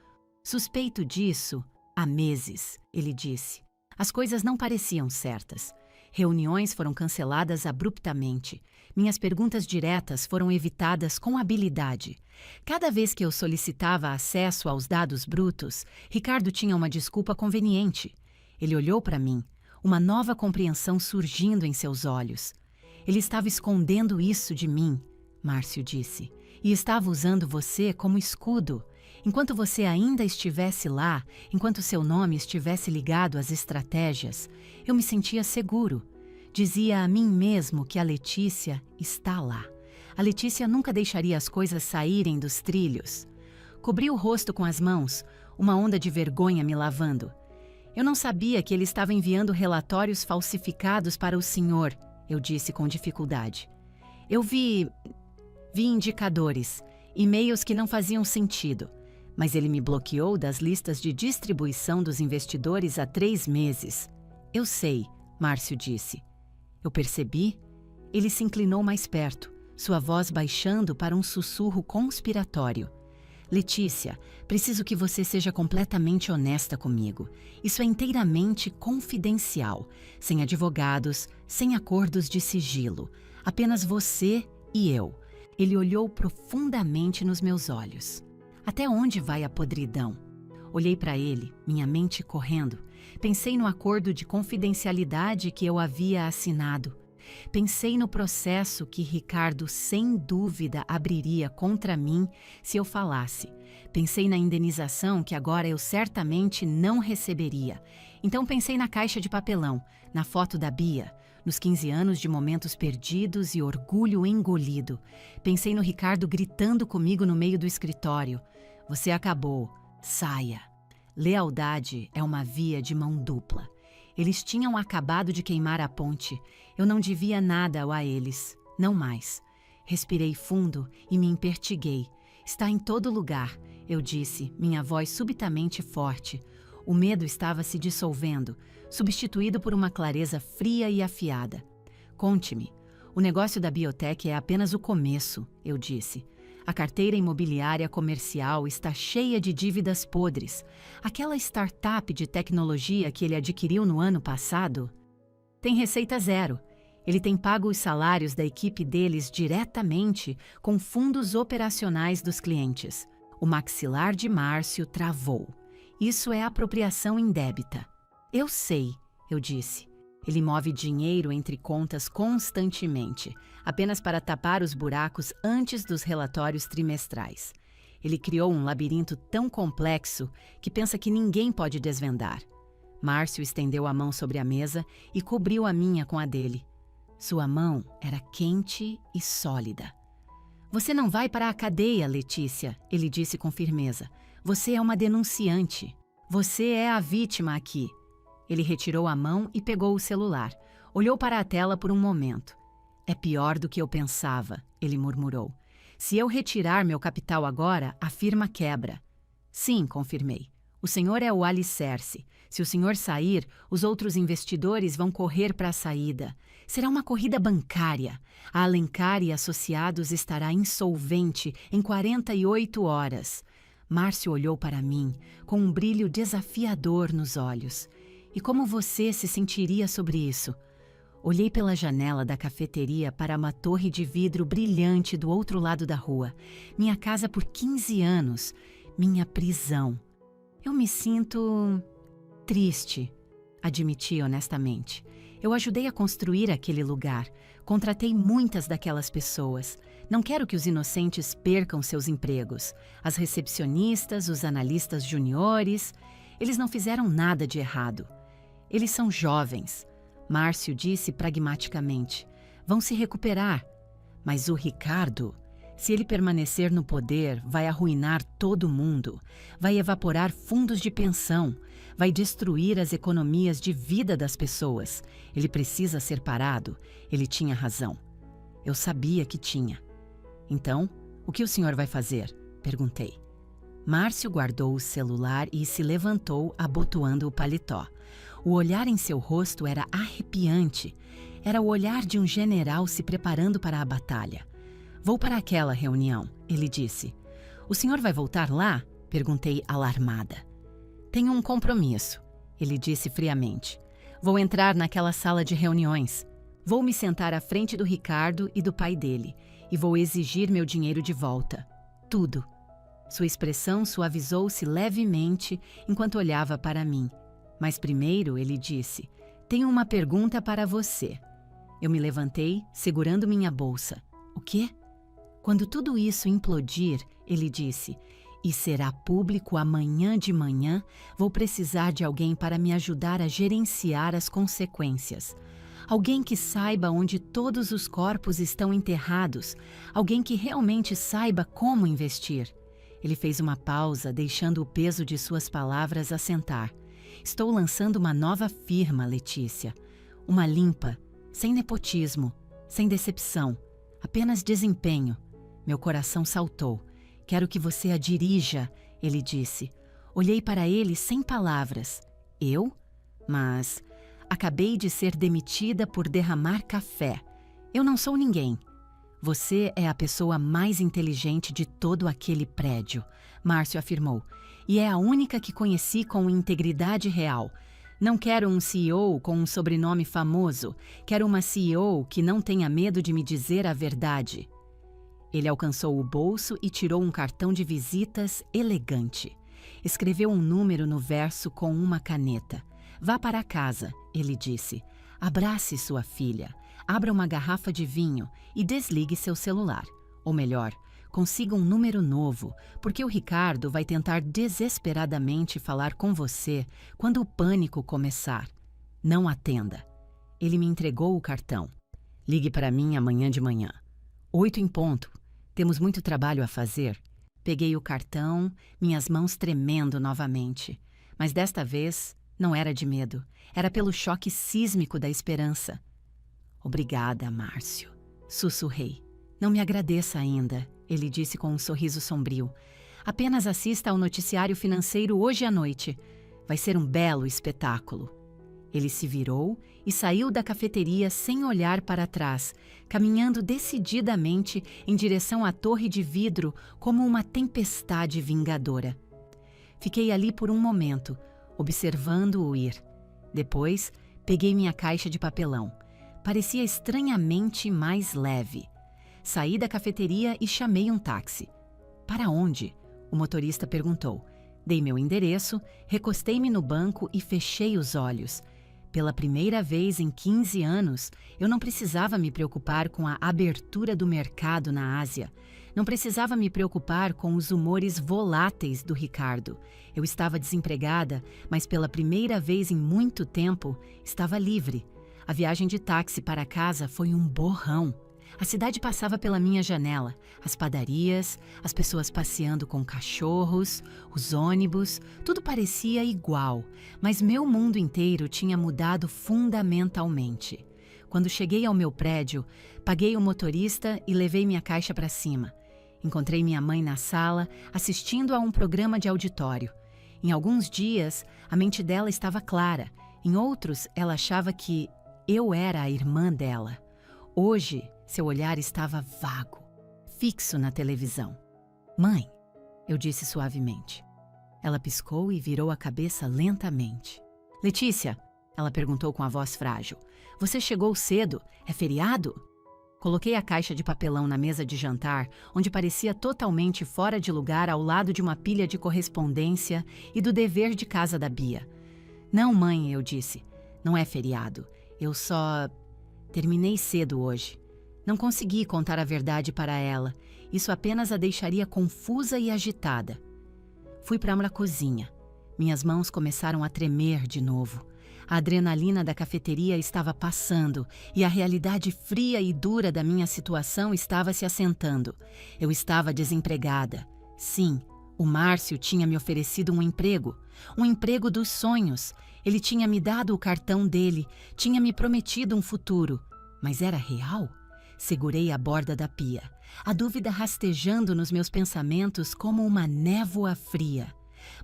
A: Suspeito disso há meses, ele disse. As coisas não pareciam certas. Reuniões foram canceladas abruptamente. Minhas perguntas diretas foram evitadas com habilidade. Cada vez que eu solicitava acesso aos dados brutos, Ricardo tinha uma desculpa conveniente. Ele olhou para mim, uma nova compreensão surgindo em seus olhos. Ele estava escondendo isso de mim, Márcio disse, e estava usando você como escudo. Enquanto você ainda estivesse lá, enquanto seu nome estivesse ligado às estratégias, eu me sentia seguro. Dizia a mim mesmo que a Letícia está lá. A Letícia nunca deixaria as coisas saírem dos trilhos. Cobri o rosto com as mãos, uma onda de vergonha me lavando. Eu não sabia que ele estava enviando relatórios falsificados para o senhor, eu disse com dificuldade. Eu vi indicadores, e-mails que não faziam sentido. Mas ele me bloqueou das listas de distribuição dos investidores há 3 meses. Eu sei, Márcio disse. Eu percebi. Ele se inclinou mais perto, sua voz baixando para um sussurro conspiratório. Letícia, preciso que você seja completamente honesta comigo. Isso é inteiramente confidencial, sem advogados, sem acordos de sigilo. Apenas você e eu. Ele olhou profundamente nos meus olhos. Até onde vai a podridão? Olhei para ele, minha mente correndo. Pensei no acordo de confidencialidade que eu havia assinado. Pensei no processo que Ricardo sem dúvida abriria contra mim se eu falasse. Pensei na indenização que agora eu certamente não receberia. Então pensei na caixa de papelão, na foto da Bia, nos 15 anos de momentos perdidos e orgulho engolido. Pensei no Ricardo gritando comigo no meio do escritório. Você acabou. Saia. Lealdade é uma via de mão dupla. Eles tinham acabado de queimar a ponte. Eu não devia nada a eles. Não mais. Respirei fundo e me impertiguei. Está em todo lugar, eu disse, minha voz subitamente forte. O medo estava se dissolvendo, substituído por uma clareza fria e afiada. Conte-me. O negócio da Biotech é apenas o começo, eu disse. A carteira imobiliária comercial está cheia de dívidas podres. Aquela startup de tecnologia que ele adquiriu no ano passado tem receita zero. Ele tem pago os salários da equipe deles diretamente com fundos operacionais dos clientes. O maxilar de Márcio travou. Isso é apropriação indébita. Eu sei, eu disse. Ele move dinheiro entre contas constantemente, apenas para tapar os buracos antes dos relatórios trimestrais. Ele criou um labirinto tão complexo que pensa que ninguém pode desvendar. Márcio estendeu a mão sobre a mesa e cobriu a minha com a dele. Sua mão era quente e sólida. Você não vai para a cadeia, Letícia, ele disse com firmeza. Você é uma denunciante. Você é a vítima aqui. Ele retirou a mão e pegou o celular. Olhou para a tela por um momento. É pior do que eu pensava, ele murmurou. Se eu retirar meu capital agora, a firma quebra. Sim, confirmei. O senhor é o alicerce. Se o senhor sair, os outros investidores vão correr para a saída. Será uma corrida bancária. A Alencar e Associados estará insolvente em 48 horas. Márcio olhou para mim, com um brilho desafiador nos olhos. E como você se sentiria sobre isso? Olhei pela janela da cafeteria para uma torre de vidro brilhante do outro lado da rua. Minha casa por 15 anos. Minha prisão. Eu me sinto triste, admiti honestamente. Eu ajudei a construir aquele lugar. Contratei muitas daquelas pessoas. Não quero que os inocentes percam seus empregos. As recepcionistas, os analistas juniores, eles não fizeram nada de errado. Eles são jovens. Márcio disse pragmaticamente. Vão se recuperar. Mas o Ricardo, se ele permanecer no poder, vai arruinar todo mundo. Vai evaporar fundos de pensão. Vai destruir as economias de vida das pessoas. Ele precisa ser parado. Ele tinha razão. Eu sabia que tinha. Então, o que o senhor vai fazer? Perguntei. Márcio guardou o celular e se levantou, abotoando o paletó. O olhar em seu rosto era arrepiante. Era o olhar de um general se preparando para a batalha. Vou para aquela reunião, ele disse. O senhor vai voltar lá? Perguntei alarmada. Tenho um compromisso, ele disse friamente. Vou entrar naquela sala de reuniões. Vou me sentar à frente do Ricardo e do pai dele e vou exigir meu dinheiro de volta. Tudo. Sua expressão suavizou-se levemente enquanto olhava para mim. Mas primeiro ele disse, tenho uma pergunta para você. Eu me levantei, segurando minha bolsa. O quê? Quando tudo isso implodir, ele disse, e será público amanhã de manhã, vou precisar de alguém para me ajudar a gerenciar as consequências. Alguém que saiba onde todos os corpos estão enterrados. Alguém que realmente saiba como investir. Ele fez uma pausa, deixando o peso de suas palavras assentar. Estou lançando uma nova firma, Letícia. Uma limpa, sem nepotismo, sem decepção, apenas desempenho. Meu coração saltou. Quero que você a dirija, ele disse. Olhei para ele sem palavras. Eu? Mas acabei de ser demitida por derramar café. Eu não sou ninguém. Você é a pessoa mais inteligente de todo aquele prédio, Márcio afirmou. E é a única que conheci com integridade real. Não quero um CEO com um sobrenome famoso. Quero uma CEO que não tenha medo de me dizer a verdade. Ele alcançou o bolso e tirou um cartão de visitas elegante. Escreveu um número no verso com uma caneta. Vá para casa, ele disse. Abrace sua filha. Abra uma garrafa de vinho e desligue seu celular. Ou melhor, consiga um número novo, porque o Ricardo vai tentar desesperadamente falar com você quando o pânico começar. Não atenda. Ele me entregou o cartão. Ligue para mim amanhã de manhã. 8 em ponto. Temos muito trabalho a fazer. Peguei o cartão, minhas mãos tremendo novamente. Mas desta vez não era de medo. Era pelo choque sísmico da esperança. Obrigada, Márcio. Sussurrei. Não me agradeça ainda, ele disse com um sorriso sombrio. Apenas assista ao noticiário financeiro hoje à noite. Vai ser um belo espetáculo. Ele se virou e saiu da cafeteria sem olhar para trás, caminhando decididamente em direção à torre de vidro como uma tempestade vingadora. Fiquei ali por um momento, observando-o ir. Depois, peguei minha caixa de papelão. Parecia estranhamente mais leve. Saí da cafeteria e chamei um táxi. Para onde? O motorista perguntou. Dei meu endereço, recostei-me no banco e fechei os olhos. Pela primeira vez em 15 anos, eu não precisava me preocupar com a abertura do mercado na Ásia. Não precisava me preocupar com os humores voláteis do Ricardo. Eu estava desempregada, mas pela primeira vez em muito tempo, estava livre. A viagem de táxi para casa foi um borrão. A cidade passava pela minha janela, as padarias, as pessoas passeando com cachorros, os ônibus, tudo parecia igual, mas meu mundo inteiro tinha mudado fundamentalmente. Quando cheguei ao meu prédio, paguei o motorista e levei minha caixa para cima. Encontrei minha mãe na sala, assistindo a um programa de auditório. Em alguns dias, a mente dela estava clara, em outros, ela achava que eu era a irmã dela. Hoje, seu olhar estava vago, fixo na televisão. "Mãe", eu disse suavemente. Ela piscou e virou a cabeça lentamente. "Letícia", ela perguntou com a voz frágil, "você chegou cedo? É feriado?" Coloquei a caixa de papelão na mesa de jantar, onde parecia totalmente fora de lugar ao lado de uma pilha de correspondência e do dever de casa da Bia. "Não, mãe", eu disse, "não é feriado. Eu só terminei cedo hoje. Não consegui contar a verdade para ela. Isso apenas a deixaria confusa e agitada." Fui para a cozinha. Minhas mãos começaram a tremer de novo. A adrenalina da cafeteria estava passando e a realidade fria e dura da minha situação estava se assentando. Eu estava desempregada. Sim, o Márcio tinha me oferecido um emprego dos sonhos. Ele tinha me dado o cartão dele, tinha me prometido um futuro. Mas era real? Segurei a borda da pia, a dúvida rastejando nos meus pensamentos como uma névoa fria.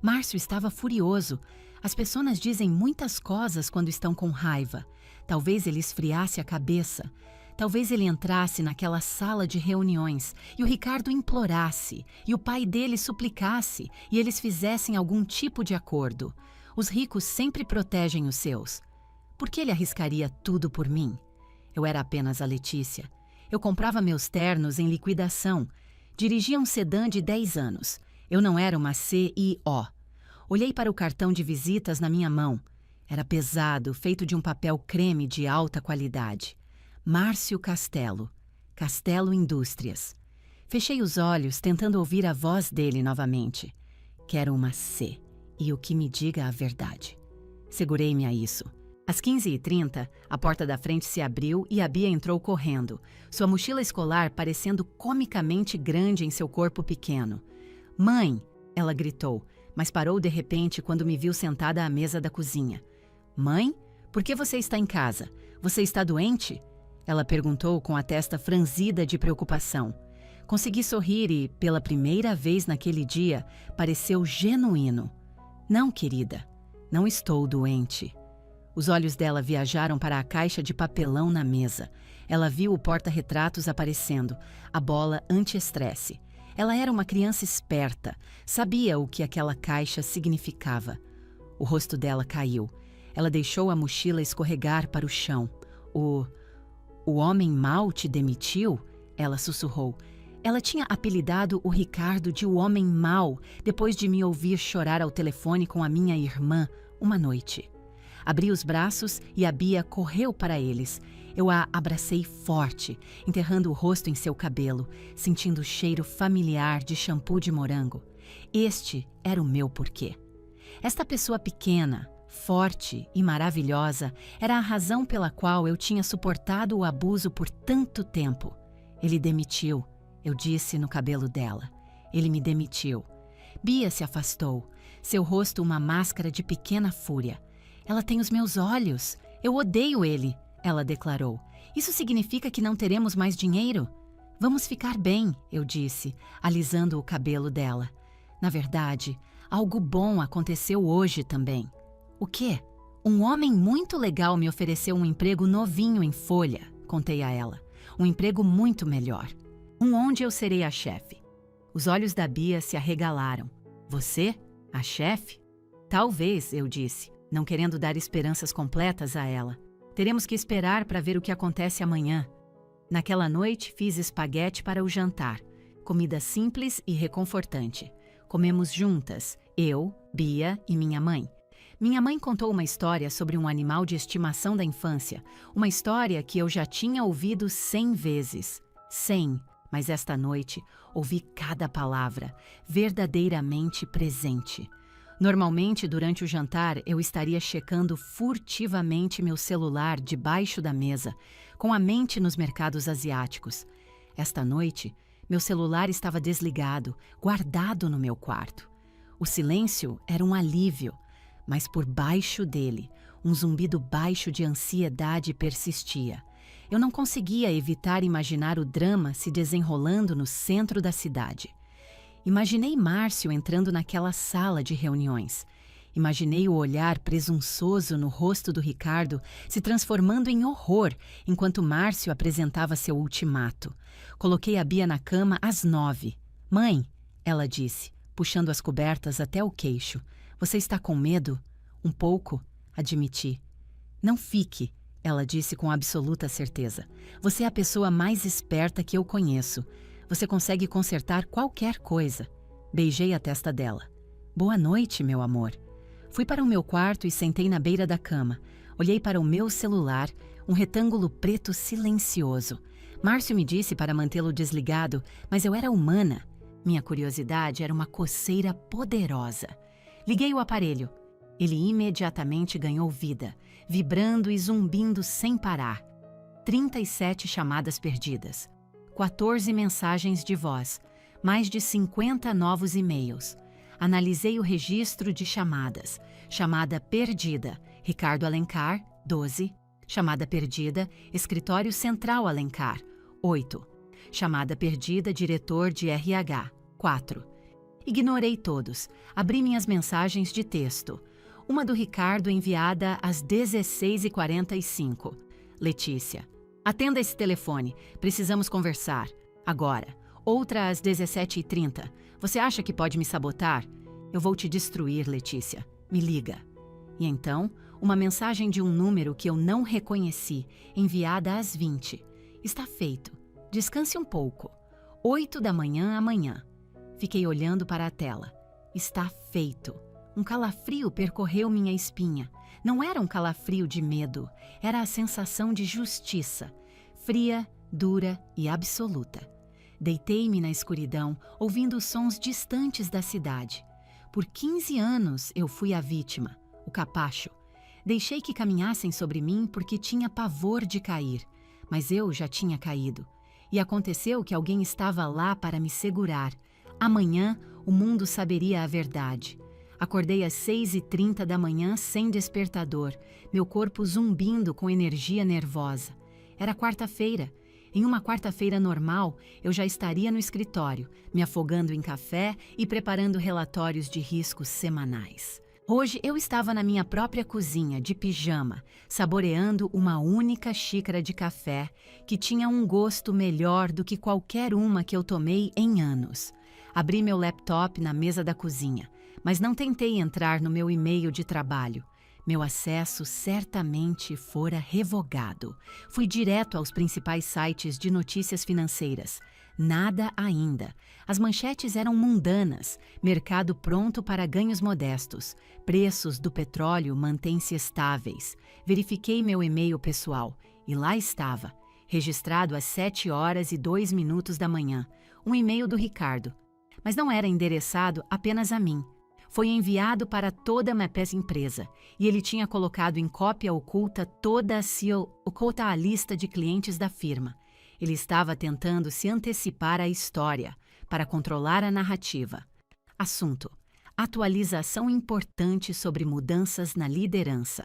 A: Márcio estava furioso. As pessoas dizem muitas coisas quando estão com raiva. Talvez ele esfriasse a cabeça. Talvez ele entrasse naquela sala de reuniões e o Ricardo implorasse, e o pai dele suplicasse, e eles fizessem algum tipo de acordo. Os ricos sempre protegem os seus. Por que ele arriscaria tudo por mim? Eu era apenas a Letícia. Eu comprava meus ternos em liquidação. Dirigia um sedã de 10 anos. Eu não era uma CEO. Olhei para o cartão de visitas na minha mão. Era pesado, feito de um papel creme de alta qualidade. Márcio Castelo. Castelo Indústrias. Fechei os olhos, tentando ouvir a voz dele novamente. Quero uma C. E o que me diga a verdade. Segurei-me a isso. Às 15h30, a porta da frente se abriu e a Bia entrou correndo, sua mochila escolar parecendo comicamente grande em seu corpo pequeno. "Mãe!", ela gritou, mas parou de repente quando me viu sentada à mesa da cozinha. "Mãe? Por que você está em casa? Você está doente?", ela perguntou com a testa franzida de preocupação. Consegui sorrir e, pela primeira vez naquele dia, pareceu genuíno. "Não, querida, não estou doente." Os olhos dela viajaram para a caixa de papelão na mesa. Ela viu o porta-retratos aparecendo, a bola anti-estresse. Ela era uma criança esperta, sabia o que aquela caixa significava. O rosto dela caiu. Ela deixou a mochila escorregar para o chão. O homem mau te demitiu?", ela sussurrou. Ela tinha apelidado o Ricardo de o homem mau depois de me ouvir chorar ao telefone com a minha irmã uma noite. Abri os braços e a Bia correu para eles. Eu a abracei forte, enterrando o rosto em seu cabelo, sentindo o cheiro familiar de shampoo de morango. Este era o meu porquê. Esta pessoa pequena, forte e maravilhosa era a razão pela qual eu tinha suportado o abuso por tanto tempo. "Ele demitiu", eu disse no cabelo dela. "Ele me demitiu." Bia se afastou, seu rosto uma máscara de pequena fúria. "Ela tem os meus olhos. Eu odeio ele", ela declarou. "Isso significa que não teremos mais dinheiro?" "Vamos ficar bem", eu disse, alisando o cabelo dela. Na verdade, algo bom aconteceu hoje também. "O quê?" "Um homem muito legal me ofereceu um emprego novinho em Folha", contei a ela. "Um emprego muito melhor. Onde eu serei a chefe." Os olhos da Bia se arregalaram. "Você? A chefe?" "Talvez", eu disse, não querendo dar esperanças completas a ela. "Teremos que esperar para ver o que acontece amanhã." Naquela noite, fiz espaguete para o jantar. Comida simples e reconfortante. Comemos juntas, eu, Bia e minha mãe. Minha mãe contou uma história sobre um animal de estimação da infância. Uma história que eu já tinha ouvido 100 vezes. 100, Mas esta noite ouvi cada palavra, verdadeiramente presente. Normalmente, durante o jantar, eu estaria checando furtivamente meu celular debaixo da mesa, com a mente nos mercados asiáticos. Esta noite, meu celular estava desligado, guardado no meu quarto. O silêncio era um alívio, mas por baixo dele, um zumbido baixo de ansiedade persistia. Eu não conseguia evitar imaginar o drama se desenrolando no centro da cidade. Imaginei Márcio entrando naquela sala de reuniões. Imaginei o olhar presunçoso no rosto do Ricardo se transformando em horror enquanto Márcio apresentava seu ultimato. Coloquei a Bia na cama às 9. "Mãe", ela disse, puxando as cobertas até o queixo. "Você está com medo?" "Um pouco", admiti. "Não fique", ela disse com absoluta certeza. "Você é a pessoa mais esperta que eu conheço. Você consegue consertar qualquer coisa." Beijei a testa dela. "Boa noite, meu amor." Fui para o meu quarto e sentei na beira da cama. Olhei para o meu celular, um retângulo preto silencioso. Márcio me disse para mantê-lo desligado, mas eu era humana. Minha curiosidade era uma coceira poderosa. Liguei o aparelho. Ele imediatamente ganhou vida, vibrando e zumbindo sem parar. 37 chamadas perdidas, 14 mensagens de voz, mais de 50 novos e-mails. Analisei o registro de chamadas. Chamada perdida, Ricardo Alencar, 12. Chamada perdida, Escritório Central Alencar, 8. Chamada perdida, diretor de RH, 4. Ignorei todos. Abri minhas mensagens de texto. Uma do Ricardo enviada às 16h45. Letícia: "Atenda esse telefone. Precisamos conversar. Agora." Outra às 17h30. "Você acha que pode me sabotar?" "Eu vou te destruir, Letícia. Me liga." E então, uma mensagem de um número que eu não reconheci, enviada às 20. "Está feito. Descanse um pouco. 8 da manhã amanhã." Fiquei olhando para a tela. Está feito. Um calafrio percorreu minha espinha. Não era um calafrio de medo, era a sensação de justiça, fria, dura e absoluta. Deitei-me na escuridão, ouvindo os sons distantes da cidade. Por 15 anos eu fui a vítima, o capacho. Deixei que caminhassem sobre mim porque tinha pavor de cair, mas eu já tinha caído. E aconteceu que alguém estava lá para me segurar. Amanhã o mundo saberia a verdade. Acordei às 6h30 da manhã sem despertador, meu corpo zumbindo com energia nervosa. Era quarta-feira. Em uma quarta-feira normal, eu já estaria no escritório, me afogando em café e preparando relatórios de riscos semanais. Hoje eu estava na minha própria cozinha, de pijama, saboreando uma única xícara de café que tinha um gosto melhor do que qualquer uma que eu tomei em anos. Abri meu laptop na mesa da cozinha, mas não tentei entrar no meu e-mail de trabalho. Meu acesso certamente fora revogado. Fui direto aos principais sites de notícias financeiras. Nada ainda. As manchetes eram mundanas. Mercado pronto para ganhos modestos. Preços do petróleo mantêm-se estáveis. Verifiquei meu e-mail pessoal e lá estava, registrado às 7h02 da manhã, um e-mail do Ricardo. Mas não era endereçado apenas a mim. Foi enviado para toda a MAPES empresa e ele tinha colocado em cópia oculta toda a lista de clientes da firma. Ele estava tentando se antecipar à história para controlar a narrativa. Assunto: atualização importante sobre mudanças na liderança.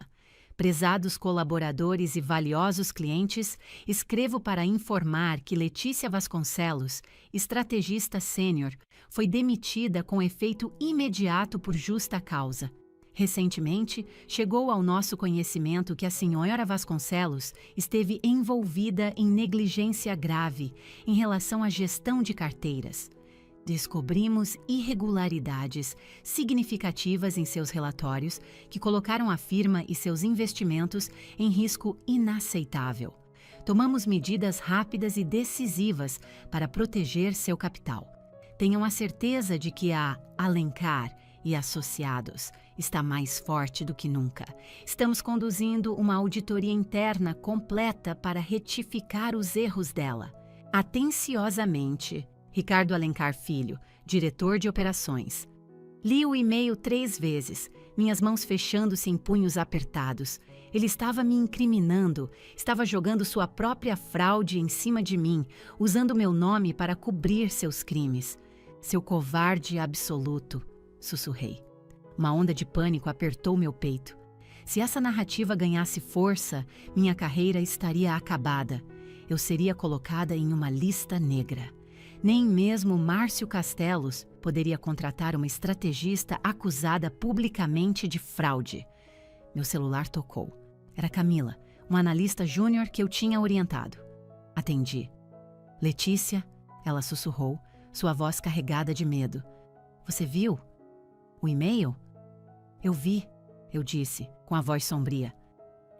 A: Prezados colaboradores e valiosos clientes, escrevo para informar que Letícia Vasconcelos, estrategista sênior, foi demitida com efeito imediato por justa causa. Recentemente, chegou ao nosso conhecimento que a senhora Vasconcelos esteve envolvida em negligência grave em relação à gestão de carteiras. Descobrimos irregularidades significativas em seus relatórios que colocaram a firma e seus investimentos em risco inaceitável. Tomamos medidas rápidas e decisivas para proteger seu capital. Tenham a certeza de que a Alencar e Associados está mais forte do que nunca. Estamos conduzindo uma auditoria interna completa para retificar os erros dela. Atenciosamente, Ricardo Alencar Filho, diretor de operações. Li o e-mail 3 vezes, minhas mãos fechando-se em punhos apertados. Ele estava me incriminando, estava jogando sua própria fraude em cima de mim, usando meu nome para cobrir seus crimes. Seu covarde absoluto, sussurrei. Uma onda de pânico apertou meu peito. Se essa narrativa ganhasse força, minha carreira estaria acabada. Eu seria colocada em uma lista negra. Nem mesmo Márcio Castelos poderia contratar uma estrategista acusada publicamente de fraude. Meu celular tocou. Era Camila, uma analista júnior que eu tinha orientado. Atendi. Letícia, ela sussurrou, sua voz carregada de medo. Você viu? O e-mail? Eu vi, eu disse, com a voz sombria.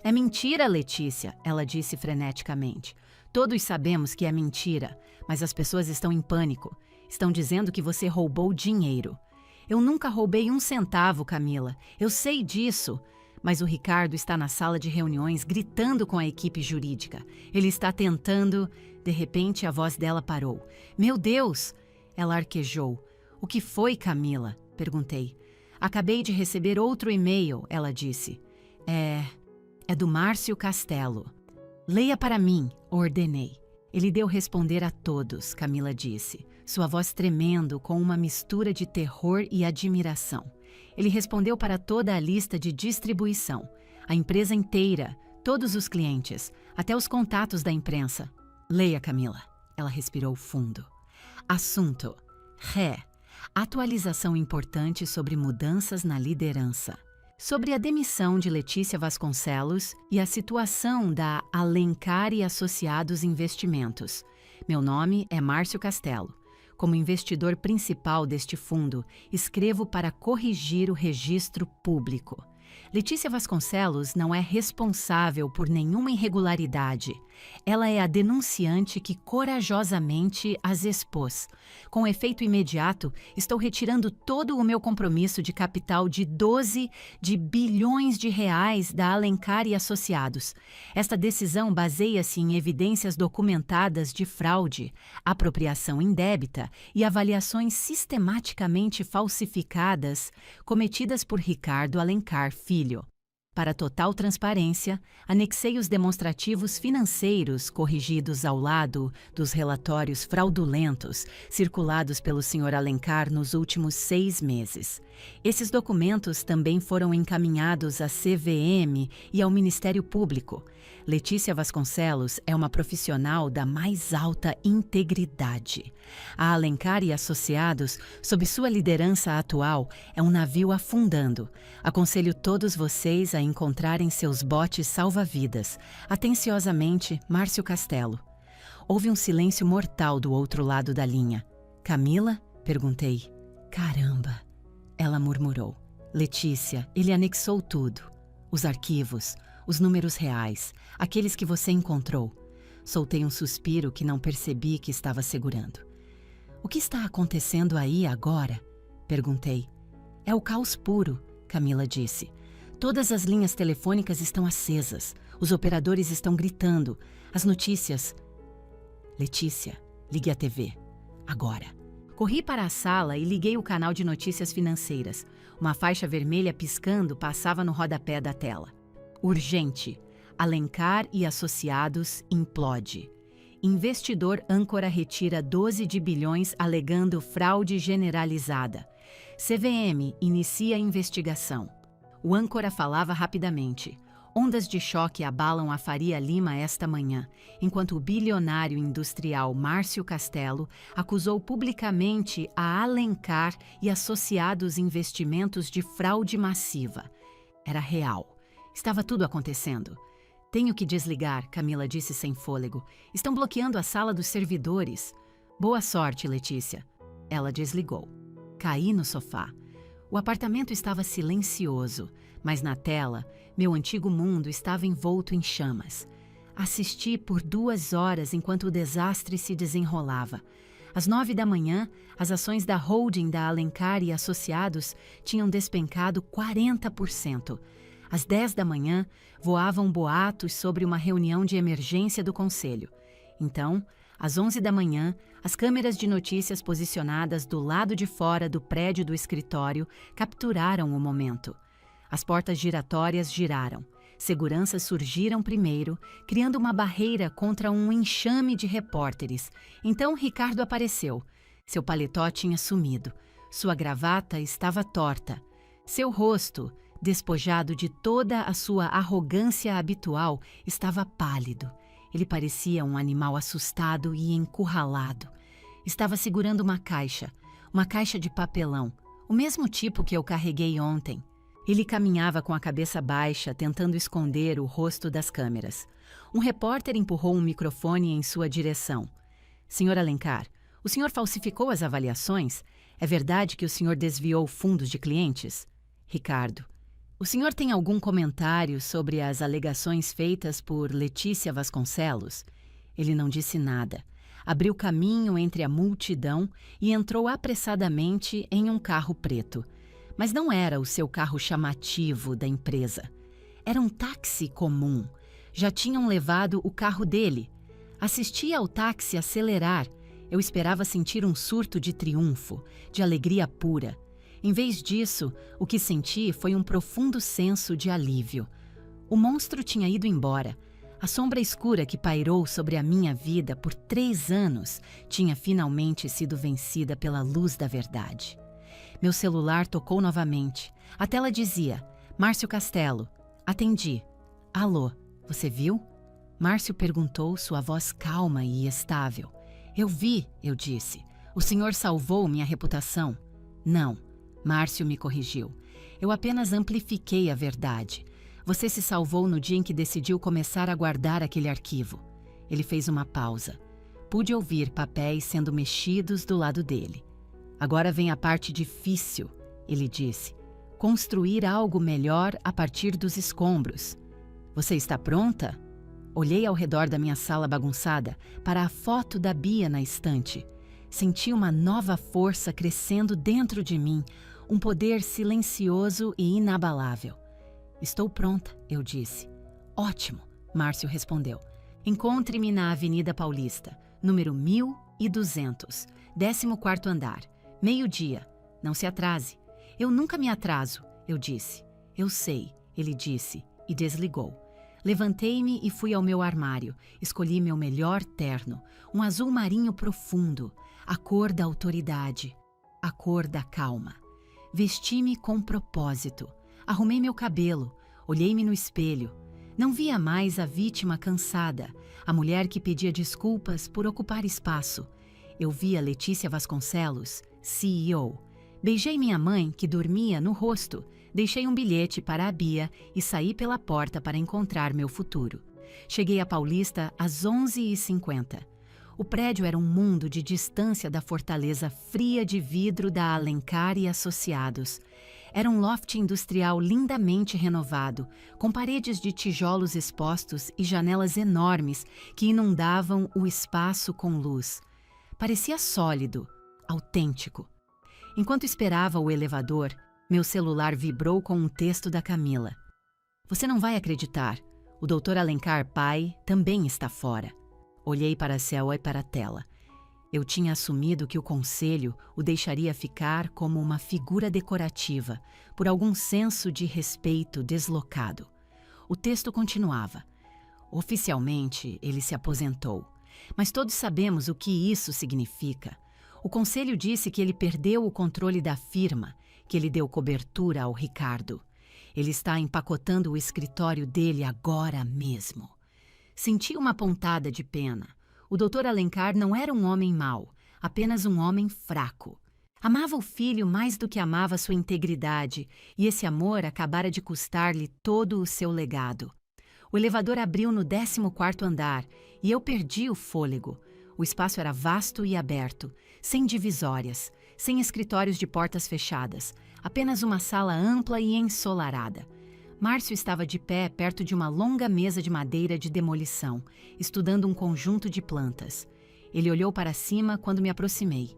A: É mentira, Letícia, ela disse freneticamente. Todos sabemos que é mentira, mas as pessoas estão em pânico. Estão dizendo que você roubou dinheiro. Eu nunca roubei 1 centavo, Camila. Eu sei disso. Mas o Ricardo está na sala de reuniões gritando com a equipe jurídica. Ele está tentando... De repente, a voz dela parou. Meu Deus! Ela arquejou. O que foi, Camila? Perguntei. Acabei de receber outro e-mail, ela disse. É do Márcio Castelo. Leia para mim, ordenei. Ele deu responder a todos, Camila disse, sua voz tremendo com uma mistura de terror e admiração. Ele respondeu para toda a lista de distribuição, a empresa inteira, todos os clientes, até os contatos da imprensa. Leia, Camila. Ela respirou fundo. Assunto: Ré. Atualização importante sobre mudanças na liderança. Sobre a demissão de Letícia Vasconcelos e a situação da Alencar e Associados Investimentos. Meu nome é Márcio Castelo. Como investidor principal deste fundo, escrevo para corrigir o registro público. Letícia Vasconcelos não é responsável por nenhuma irregularidade. Ela é a denunciante que corajosamente as expôs. Com efeito imediato, estou retirando todo o meu compromisso de capital de 12 bilhões de reais da Alencar e Associados. Esta decisão baseia-se em evidências documentadas de fraude, apropriação indébita e avaliações sistematicamente falsificadas cometidas por Ricardo Alencar Filho. Para total transparência, anexei os demonstrativos financeiros corrigidos ao lado dos relatórios fraudulentos circulados pelo Sr. Alencar nos últimos 6 meses. Esses documentos também foram encaminhados à CVM e ao Ministério Público. Letícia Vasconcelos é uma profissional da mais alta integridade. A Alencar e Associados, sob sua liderança atual, é um navio afundando. Aconselho todos vocês a encontrarem seus botes salva-vidas. Atenciosamente, Márcio Castelo. Houve um silêncio mortal do outro lado da linha. Camila? Perguntei. Caramba! Ela murmurou. Letícia, ele anexou tudo. Os arquivos, os números reais, aqueles que você encontrou. Soltei um suspiro que não percebi que estava segurando. O que está acontecendo aí agora? Perguntei. É o caos puro, Camila disse. Todas as linhas telefônicas estão acesas. Os operadores estão gritando. As notícias... Letícia, ligue a TV. Agora. Corri para a sala e liguei o canal de notícias financeiras. Uma faixa vermelha piscando passava no rodapé da tela. Urgente. Alencar e Associados implode. Investidor âncora retira 12 bilhões alegando fraude generalizada. CVM inicia investigação. O âncora falava rapidamente. Ondas de choque abalam a Faria Lima esta manhã, enquanto o bilionário industrial Márcio Castelo acusou publicamente a Alencar e Associados Investimentos de fraude massiva. Era real. Estava tudo acontecendo. Tenho que desligar, Camila disse sem fôlego. Estão bloqueando a sala dos servidores. Boa sorte, Letícia. Ela desligou. Caí no sofá. O apartamento estava silencioso, mas na tela, meu antigo mundo estava envolto em chamas. Assisti por 2 horas enquanto o desastre se desenrolava. Às 9 da manhã, as ações da holding da Alencar e Associados tinham despencado 40%. Às 10 da manhã, voavam boatos sobre uma reunião de emergência do conselho. Então, Às 11 da manhã, as câmeras de notícias posicionadas do lado de fora do prédio do escritório capturaram o momento. As portas giratórias giraram. Seguranças surgiram primeiro, criando uma barreira contra um enxame de repórteres. Então Ricardo apareceu. Seu paletó tinha sumido. Sua gravata estava torta. Seu rosto, despojado de toda a sua arrogância habitual, estava pálido. Ele parecia um animal assustado e encurralado. Estava segurando uma caixa de papelão, o mesmo tipo que eu carreguei ontem. Ele caminhava com a cabeça baixa, tentando esconder o rosto das câmeras. Um repórter empurrou um microfone em sua direção. Senhor Alencar, o senhor falsificou as avaliações? É verdade que o senhor desviou fundos de clientes? Ricardo, o senhor tem algum comentário sobre as alegações feitas por Letícia Vasconcelos? Ele não disse nada. Abriu caminho entre a multidão e entrou apressadamente em um carro preto. Mas não era o seu carro chamativo da empresa. Era um táxi comum. Já tinham levado o carro dele. Assistia ao táxi acelerar. Eu esperava sentir um surto de triunfo, de alegria pura. Em vez disso, o que senti foi um profundo senso de alívio. O monstro tinha ido embora. A sombra escura que pairou sobre a minha vida por 3 anos tinha finalmente sido vencida pela luz da verdade. Meu celular tocou novamente. A tela dizia, Márcio Castelo. Atendi. Alô, você viu? Márcio perguntou, sua voz calma e estável. Eu vi, eu disse. O senhor salvou minha reputação. Não, Márcio me corrigiu. Eu apenas amplifiquei a verdade. Você se salvou no dia em que decidiu começar a guardar aquele arquivo. Ele fez uma pausa. Pude ouvir papéis sendo mexidos do lado dele. Agora vem a parte difícil, ele disse. Construir algo melhor a partir dos escombros. Você está pronta? Olhei ao redor da minha sala bagunçada para a foto da Bia na estante. Senti uma nova força crescendo dentro de mim, um poder silencioso e inabalável. Estou pronta, eu disse. Ótimo, Márcio respondeu. Encontre-me na Avenida Paulista, número 1200, 14º andar. 12:00. Não se atrase. Eu nunca me atraso, eu disse. Eu sei, ele disse, e desligou. Levantei-me e fui ao meu armário. Escolhi meu melhor terno, um azul marinho profundo, a cor da autoridade, a cor da calma. Vesti-me com propósito. Arrumei meu cabelo, olhei-me no espelho. Não via mais a vítima cansada, a mulher que pedia desculpas por ocupar espaço. Eu via Letícia Vasconcelos, CEO. Beijei minha mãe, que dormia, no rosto. Deixei um bilhete para a Bia e saí pela porta para encontrar meu futuro. Cheguei à Paulista às 11h50. O prédio era um mundo de distância da fortaleza fria de vidro da Alencar e Associados. Era um loft industrial lindamente renovado, com paredes de tijolos expostos e janelas enormes que inundavam o espaço com luz. Parecia sólido, autêntico. Enquanto esperava o elevador, meu celular vibrou com um texto da Camila. Você não vai acreditar. O Dr. Alencar pai também está fora. Olhei para a céu e para a tela. Eu tinha assumido que o conselho o deixaria ficar como uma figura decorativa, por algum senso de respeito deslocado. O texto continuava. Oficialmente, ele se aposentou. Mas todos sabemos o que isso significa. O conselho disse que ele perdeu o controle da firma, que ele deu cobertura ao Ricardo. Ele está empacotando o escritório dele agora mesmo. Senti uma pontada de pena. O Dr. Alencar não era um homem mau, apenas um homem fraco. Amava o filho mais do que amava sua integridade, e esse amor acabara de custar-lhe todo o seu legado. O elevador abriu no 14º andar, e eu perdi o fôlego. O espaço era vasto e aberto, sem divisórias, sem escritórios de portas fechadas, apenas uma sala ampla e ensolarada. Márcio estava de pé perto de uma longa mesa de madeira de demolição, estudando um conjunto de plantas. Ele olhou para cima quando me aproximei.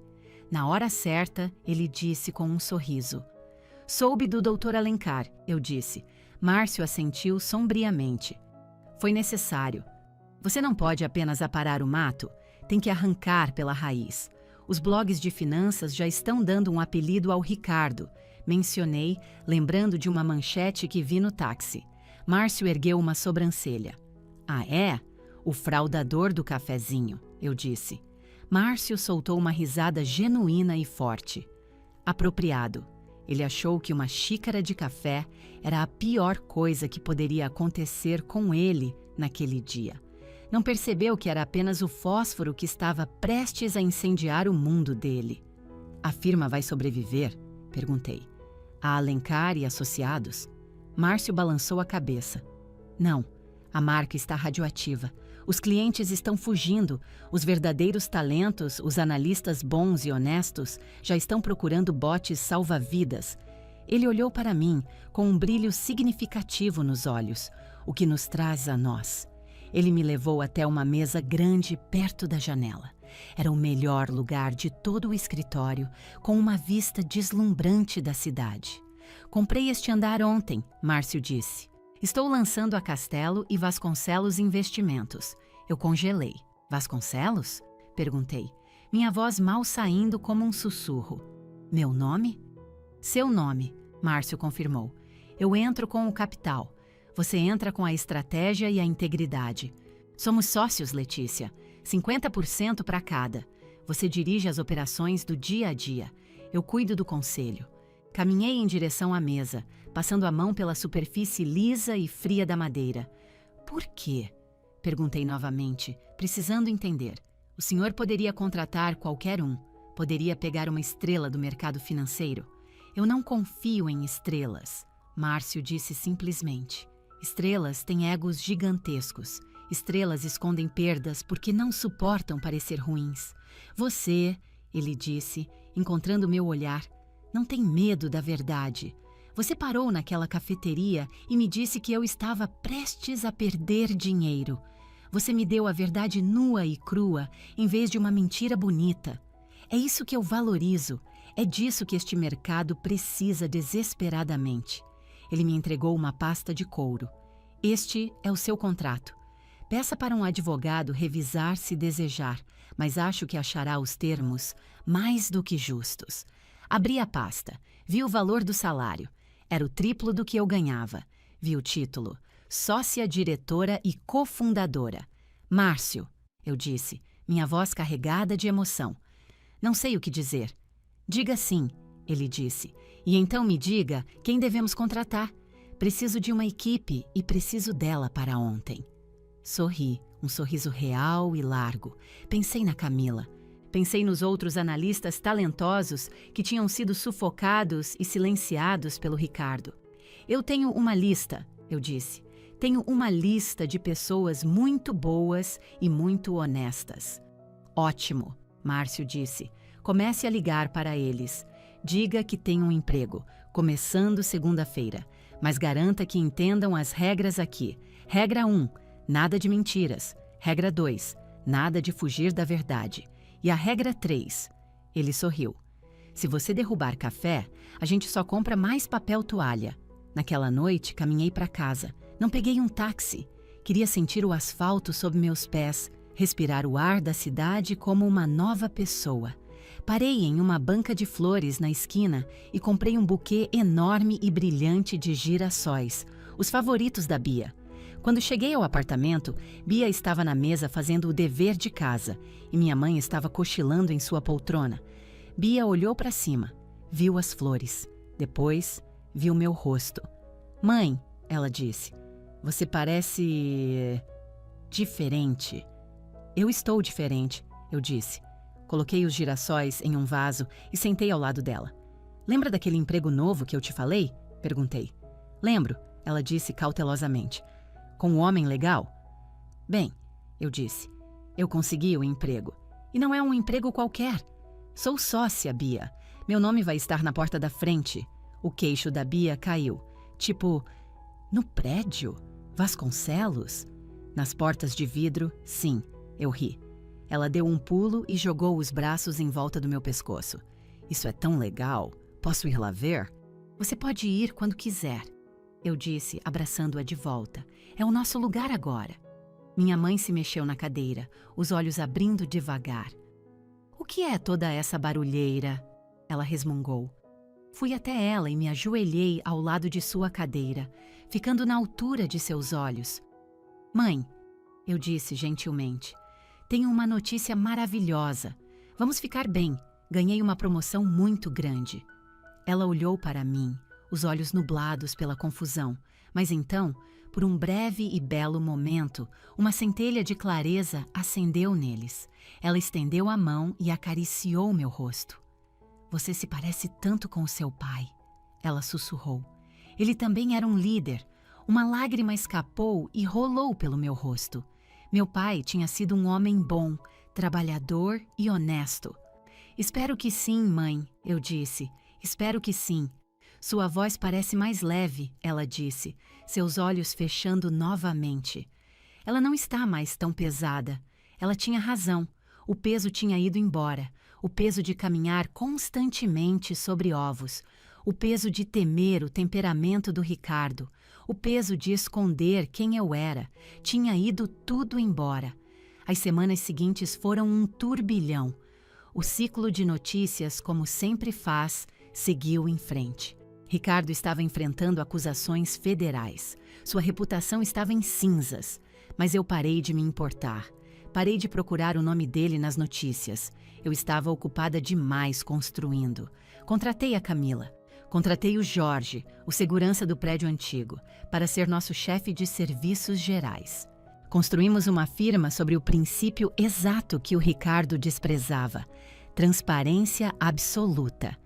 A: Na hora certa, ele disse com um sorriso. Soube do Dr. Alencar, eu disse. Márcio assentiu sombriamente. Foi necessário. Você não pode apenas aparar o mato. Tem que arrancar pela raiz. Os blogs de finanças já estão dando um apelido ao Ricardo. Mencionei, lembrando de uma manchete que vi no táxi. Márcio ergueu uma sobrancelha. Ah, é? O fraudador do cafezinho, eu disse. Márcio soltou uma risada genuína e forte. Apropriado. Ele achou que uma xícara de café era a pior coisa que poderia acontecer com ele naquele dia. Não percebeu que era apenas o fósforo que estava prestes a incendiar o mundo dele. A firma vai sobreviver? Perguntei. A Alencar e Associados? Márcio balançou a cabeça. Não, a marca está radioativa. Os clientes estão fugindo. Os verdadeiros talentos, os analistas bons e honestos, já estão procurando botes salva-vidas. Ele olhou para mim com um brilho significativo nos olhos, o que nos traz a nós. Ele me levou até uma mesa grande perto da janela. Era o melhor lugar de todo o escritório, com uma vista deslumbrante da cidade. Comprei este andar ontem, Márcio disse. Estou lançando a Castelo e Vasconcelos Investimentos. Eu congelei. Vasconcelos? Perguntei. Minha voz mal saindo como um sussurro. Meu nome? Seu nome, Márcio confirmou. Eu entro com o capital. Você entra com a estratégia e a integridade. Somos sócios, Letícia. 50% para cada. Você dirige as operações do dia a dia. Eu cuido do conselho. Caminhei em direção à mesa, passando a mão pela superfície lisa e fria da madeira. Por quê? Perguntei novamente, precisando entender. O senhor poderia contratar qualquer um. Poderia pegar uma estrela do mercado financeiro. Eu não confio em estrelas, Márcio disse simplesmente. Estrelas têm egos gigantescos. Estrelas escondem perdas porque não suportam parecer ruins. Você, ele disse, encontrando meu olhar, não tem medo da verdade. Você parou naquela cafeteria e me disse que eu estava prestes a perder dinheiro. Você me deu a verdade nua e crua, em vez de uma mentira bonita. É isso que eu valorizo. É disso que este mercado precisa desesperadamente. Ele me entregou uma pasta de couro. Este é o seu contrato. Peça para um advogado revisar se desejar, mas acho que achará os termos mais do que justos. Abri a pasta, vi o valor do salário. Era o triplo do que eu ganhava. Vi o título, sócia diretora e cofundadora. Márcio, eu disse, minha voz carregada de emoção. Não sei o que dizer. Diga sim, ele disse, e então me diga quem devemos contratar. Preciso de uma equipe e preciso dela para ontem. Sorri, um sorriso real e largo. Pensei na Camila. Pensei nos outros analistas talentosos que tinham sido sufocados e silenciados pelo Ricardo. Eu tenho uma lista, eu disse. Tenho uma lista de pessoas muito boas e muito honestas. Ótimo, Márcio disse. Comece a ligar para eles. Diga que tem um emprego, começando segunda-feira. Mas garanta que entendam as regras aqui. Regra 1, nada de mentiras. Regra 2, nada de fugir da verdade. E a regra 3, ele sorriu. Se você derrubar café, a gente só compra mais papel toalha. Naquela noite, caminhei para casa. Não peguei um táxi. Queria sentir o asfalto sob meus pés, respirar o ar da cidade como uma nova pessoa. Parei em uma banca de flores na esquina e comprei um buquê enorme e brilhante de girassóis, os favoritos da Bia. Quando cheguei ao apartamento, Bia estava na mesa fazendo o dever de casa e minha mãe estava cochilando em sua poltrona. Bia olhou para cima, viu as flores. Depois, viu meu rosto. Mãe, ela disse, você parece... diferente. Eu estou diferente, eu disse. Coloquei os girassóis em um vaso e sentei ao lado dela. Lembra daquele emprego novo que eu te falei? Perguntei. Lembro, ela disse cautelosamente. Com um homem legal? Bem, eu disse, eu consegui o emprego. E não é um emprego qualquer. Sou sócia, Bia. Meu nome vai estar na porta da frente. O queixo da Bia caiu. Tipo, no prédio? Vasconcelos? Nas portas de vidro, sim, eu ri. Ela deu um pulo e jogou os braços em volta do meu pescoço. Isso é tão legal. Posso ir lá ver? Você pode ir quando quiser, eu disse, abraçando-a de volta. É o nosso lugar agora. Minha mãe se mexeu na cadeira, os olhos abrindo devagar. "O que é toda essa barulheira?" Ela resmungou. Fui até ela e me ajoelhei ao lado de sua cadeira, ficando na altura de seus olhos. "Mãe", eu disse gentilmente, "tenho uma notícia maravilhosa. Vamos ficar bem. Ganhei uma promoção muito grande." Ela olhou para mim, os olhos nublados pela confusão, mas então, por um breve e belo momento, uma centelha de clareza acendeu neles. Ela estendeu a mão e acariciou meu rosto. "Você se parece tanto com o seu pai", ela sussurrou. "Ele também era um líder." Uma lágrima escapou e rolou pelo meu rosto. Meu pai tinha sido um homem bom, trabalhador e honesto. "Espero que sim, mãe", eu disse. "Espero que sim." "Sua voz parece mais leve", ela disse, seus olhos fechando novamente. Ela não está mais tão pesada. Ela tinha razão. O peso tinha ido embora. O peso de caminhar constantemente sobre ovos. O peso de temer o temperamento do Ricardo. O peso de esconder quem eu era. Tinha ido tudo embora. As semanas seguintes foram um turbilhão. O ciclo de notícias, como sempre faz, seguiu em frente. Ricardo estava enfrentando acusações federais. Sua reputação estava em cinzas. Mas eu parei de me importar. Parei de procurar o nome dele nas notícias. Eu estava ocupada demais construindo. Contratei a Camila. Contratei o Jorge, o segurança do prédio antigo, para ser nosso chefe de serviços gerais. Construímos uma firma sobre o princípio exato que o Ricardo desprezava: transparência absoluta.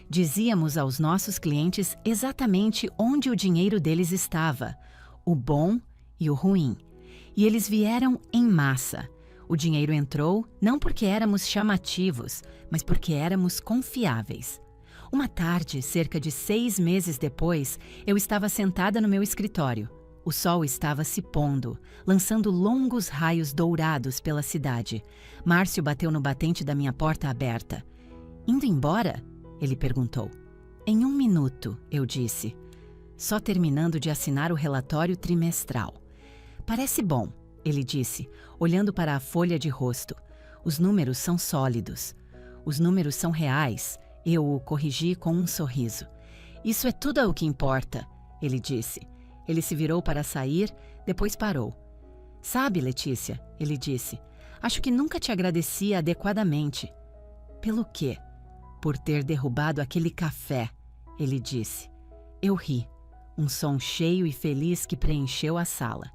A: Dizíamos aos nossos clientes exatamente onde o dinheiro deles estava, o bom e o ruim. E eles vieram em massa. O dinheiro entrou não porque éramos chamativos, mas porque éramos confiáveis. Uma tarde, cerca de 6 meses depois, eu estava sentada no meu escritório. O sol estava se pondo, lançando longos raios dourados pela cidade. Márcio bateu no batente da minha porta aberta. "Indo embora?" ele perguntou. "Em 1 minuto", eu disse. "Só terminando de assinar o relatório trimestral." "Parece bom", ele disse, olhando para a folha de rosto. "Os números são sólidos. Os números são reais." Eu o corrigi com um sorriso. "Isso é tudo o que importa", ele disse. Ele se virou para sair, depois parou. "Sabe, Letícia", ele disse, "acho que nunca te agradeci adequadamente." "Pelo quê?" "Por ter derrubado aquele café", ele disse. Eu ri, um som cheio e feliz que preencheu a sala.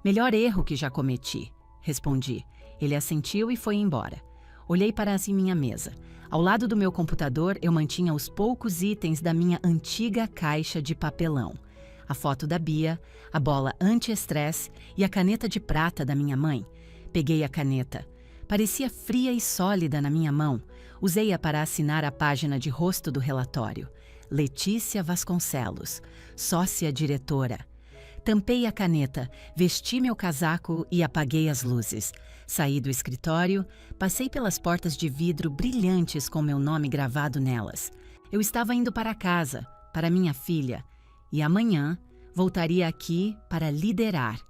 A: "Melhor erro que já cometi", respondi. Ele assentiu e foi embora. Olhei para minha mesa. Ao lado do meu computador, eu mantinha os poucos itens da minha antiga caixa de papelão. A foto da Bia, a bola anti-estresse e a caneta de prata da minha mãe. Peguei a caneta. Parecia fria e sólida na minha mão. Usei-a para assinar a página de rosto do relatório. Letícia Vasconcelos, sócia-diretora. Tampei a caneta, vesti meu casaco e apaguei as luzes. Saí do escritório, passei pelas portas de vidro brilhantes com meu nome gravado nelas. Eu estava indo para casa, para minha filha, e amanhã voltaria aqui para liderar.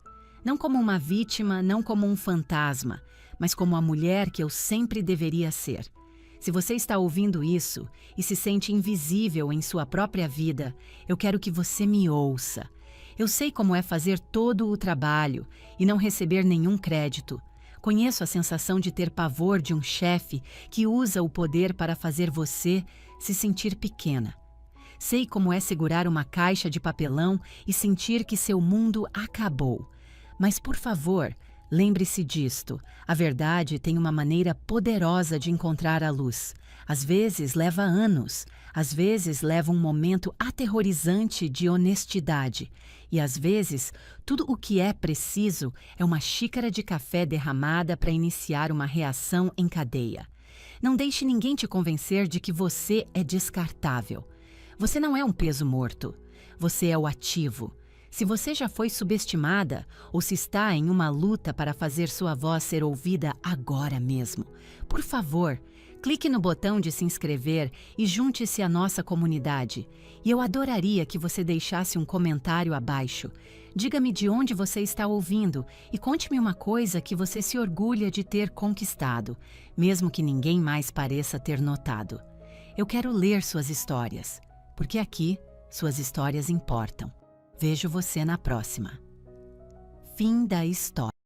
A: Não como uma vítima, não como um fantasma, mas como a mulher que eu sempre deveria ser. Se você está ouvindo isso e se sente invisível em sua própria vida, eu quero que você me ouça. Eu sei como é fazer todo o trabalho e não receber nenhum crédito. Conheço a sensação de ter pavor de um chefe que usa o poder para fazer você se sentir pequena. Sei como é segurar uma caixa de papelão e sentir que seu mundo acabou. Mas, por favor, lembre-se disto. A verdade tem uma maneira poderosa de encontrar a luz. Às vezes leva anos, às vezes leva um momento aterrorizante de honestidade. E às vezes, tudo o que é preciso é uma xícara de café derramada para iniciar uma reação em cadeia. Não deixe ninguém te convencer de que você é descartável. Você não é um peso morto. Você é o ativo. Se você já foi subestimada ou se está em uma luta para fazer sua voz ser ouvida agora mesmo, por favor, Clique no botão de se inscrever e junte-se à nossa comunidade. E eu adoraria que você deixasse um comentário abaixo. Diga-me de onde você está ouvindo e conte-me uma coisa que você se orgulha de ter conquistado, mesmo que ninguém mais pareça ter notado. Eu quero ler suas histórias, porque aqui suas histórias importam. Vejo você na próxima. Fim da história.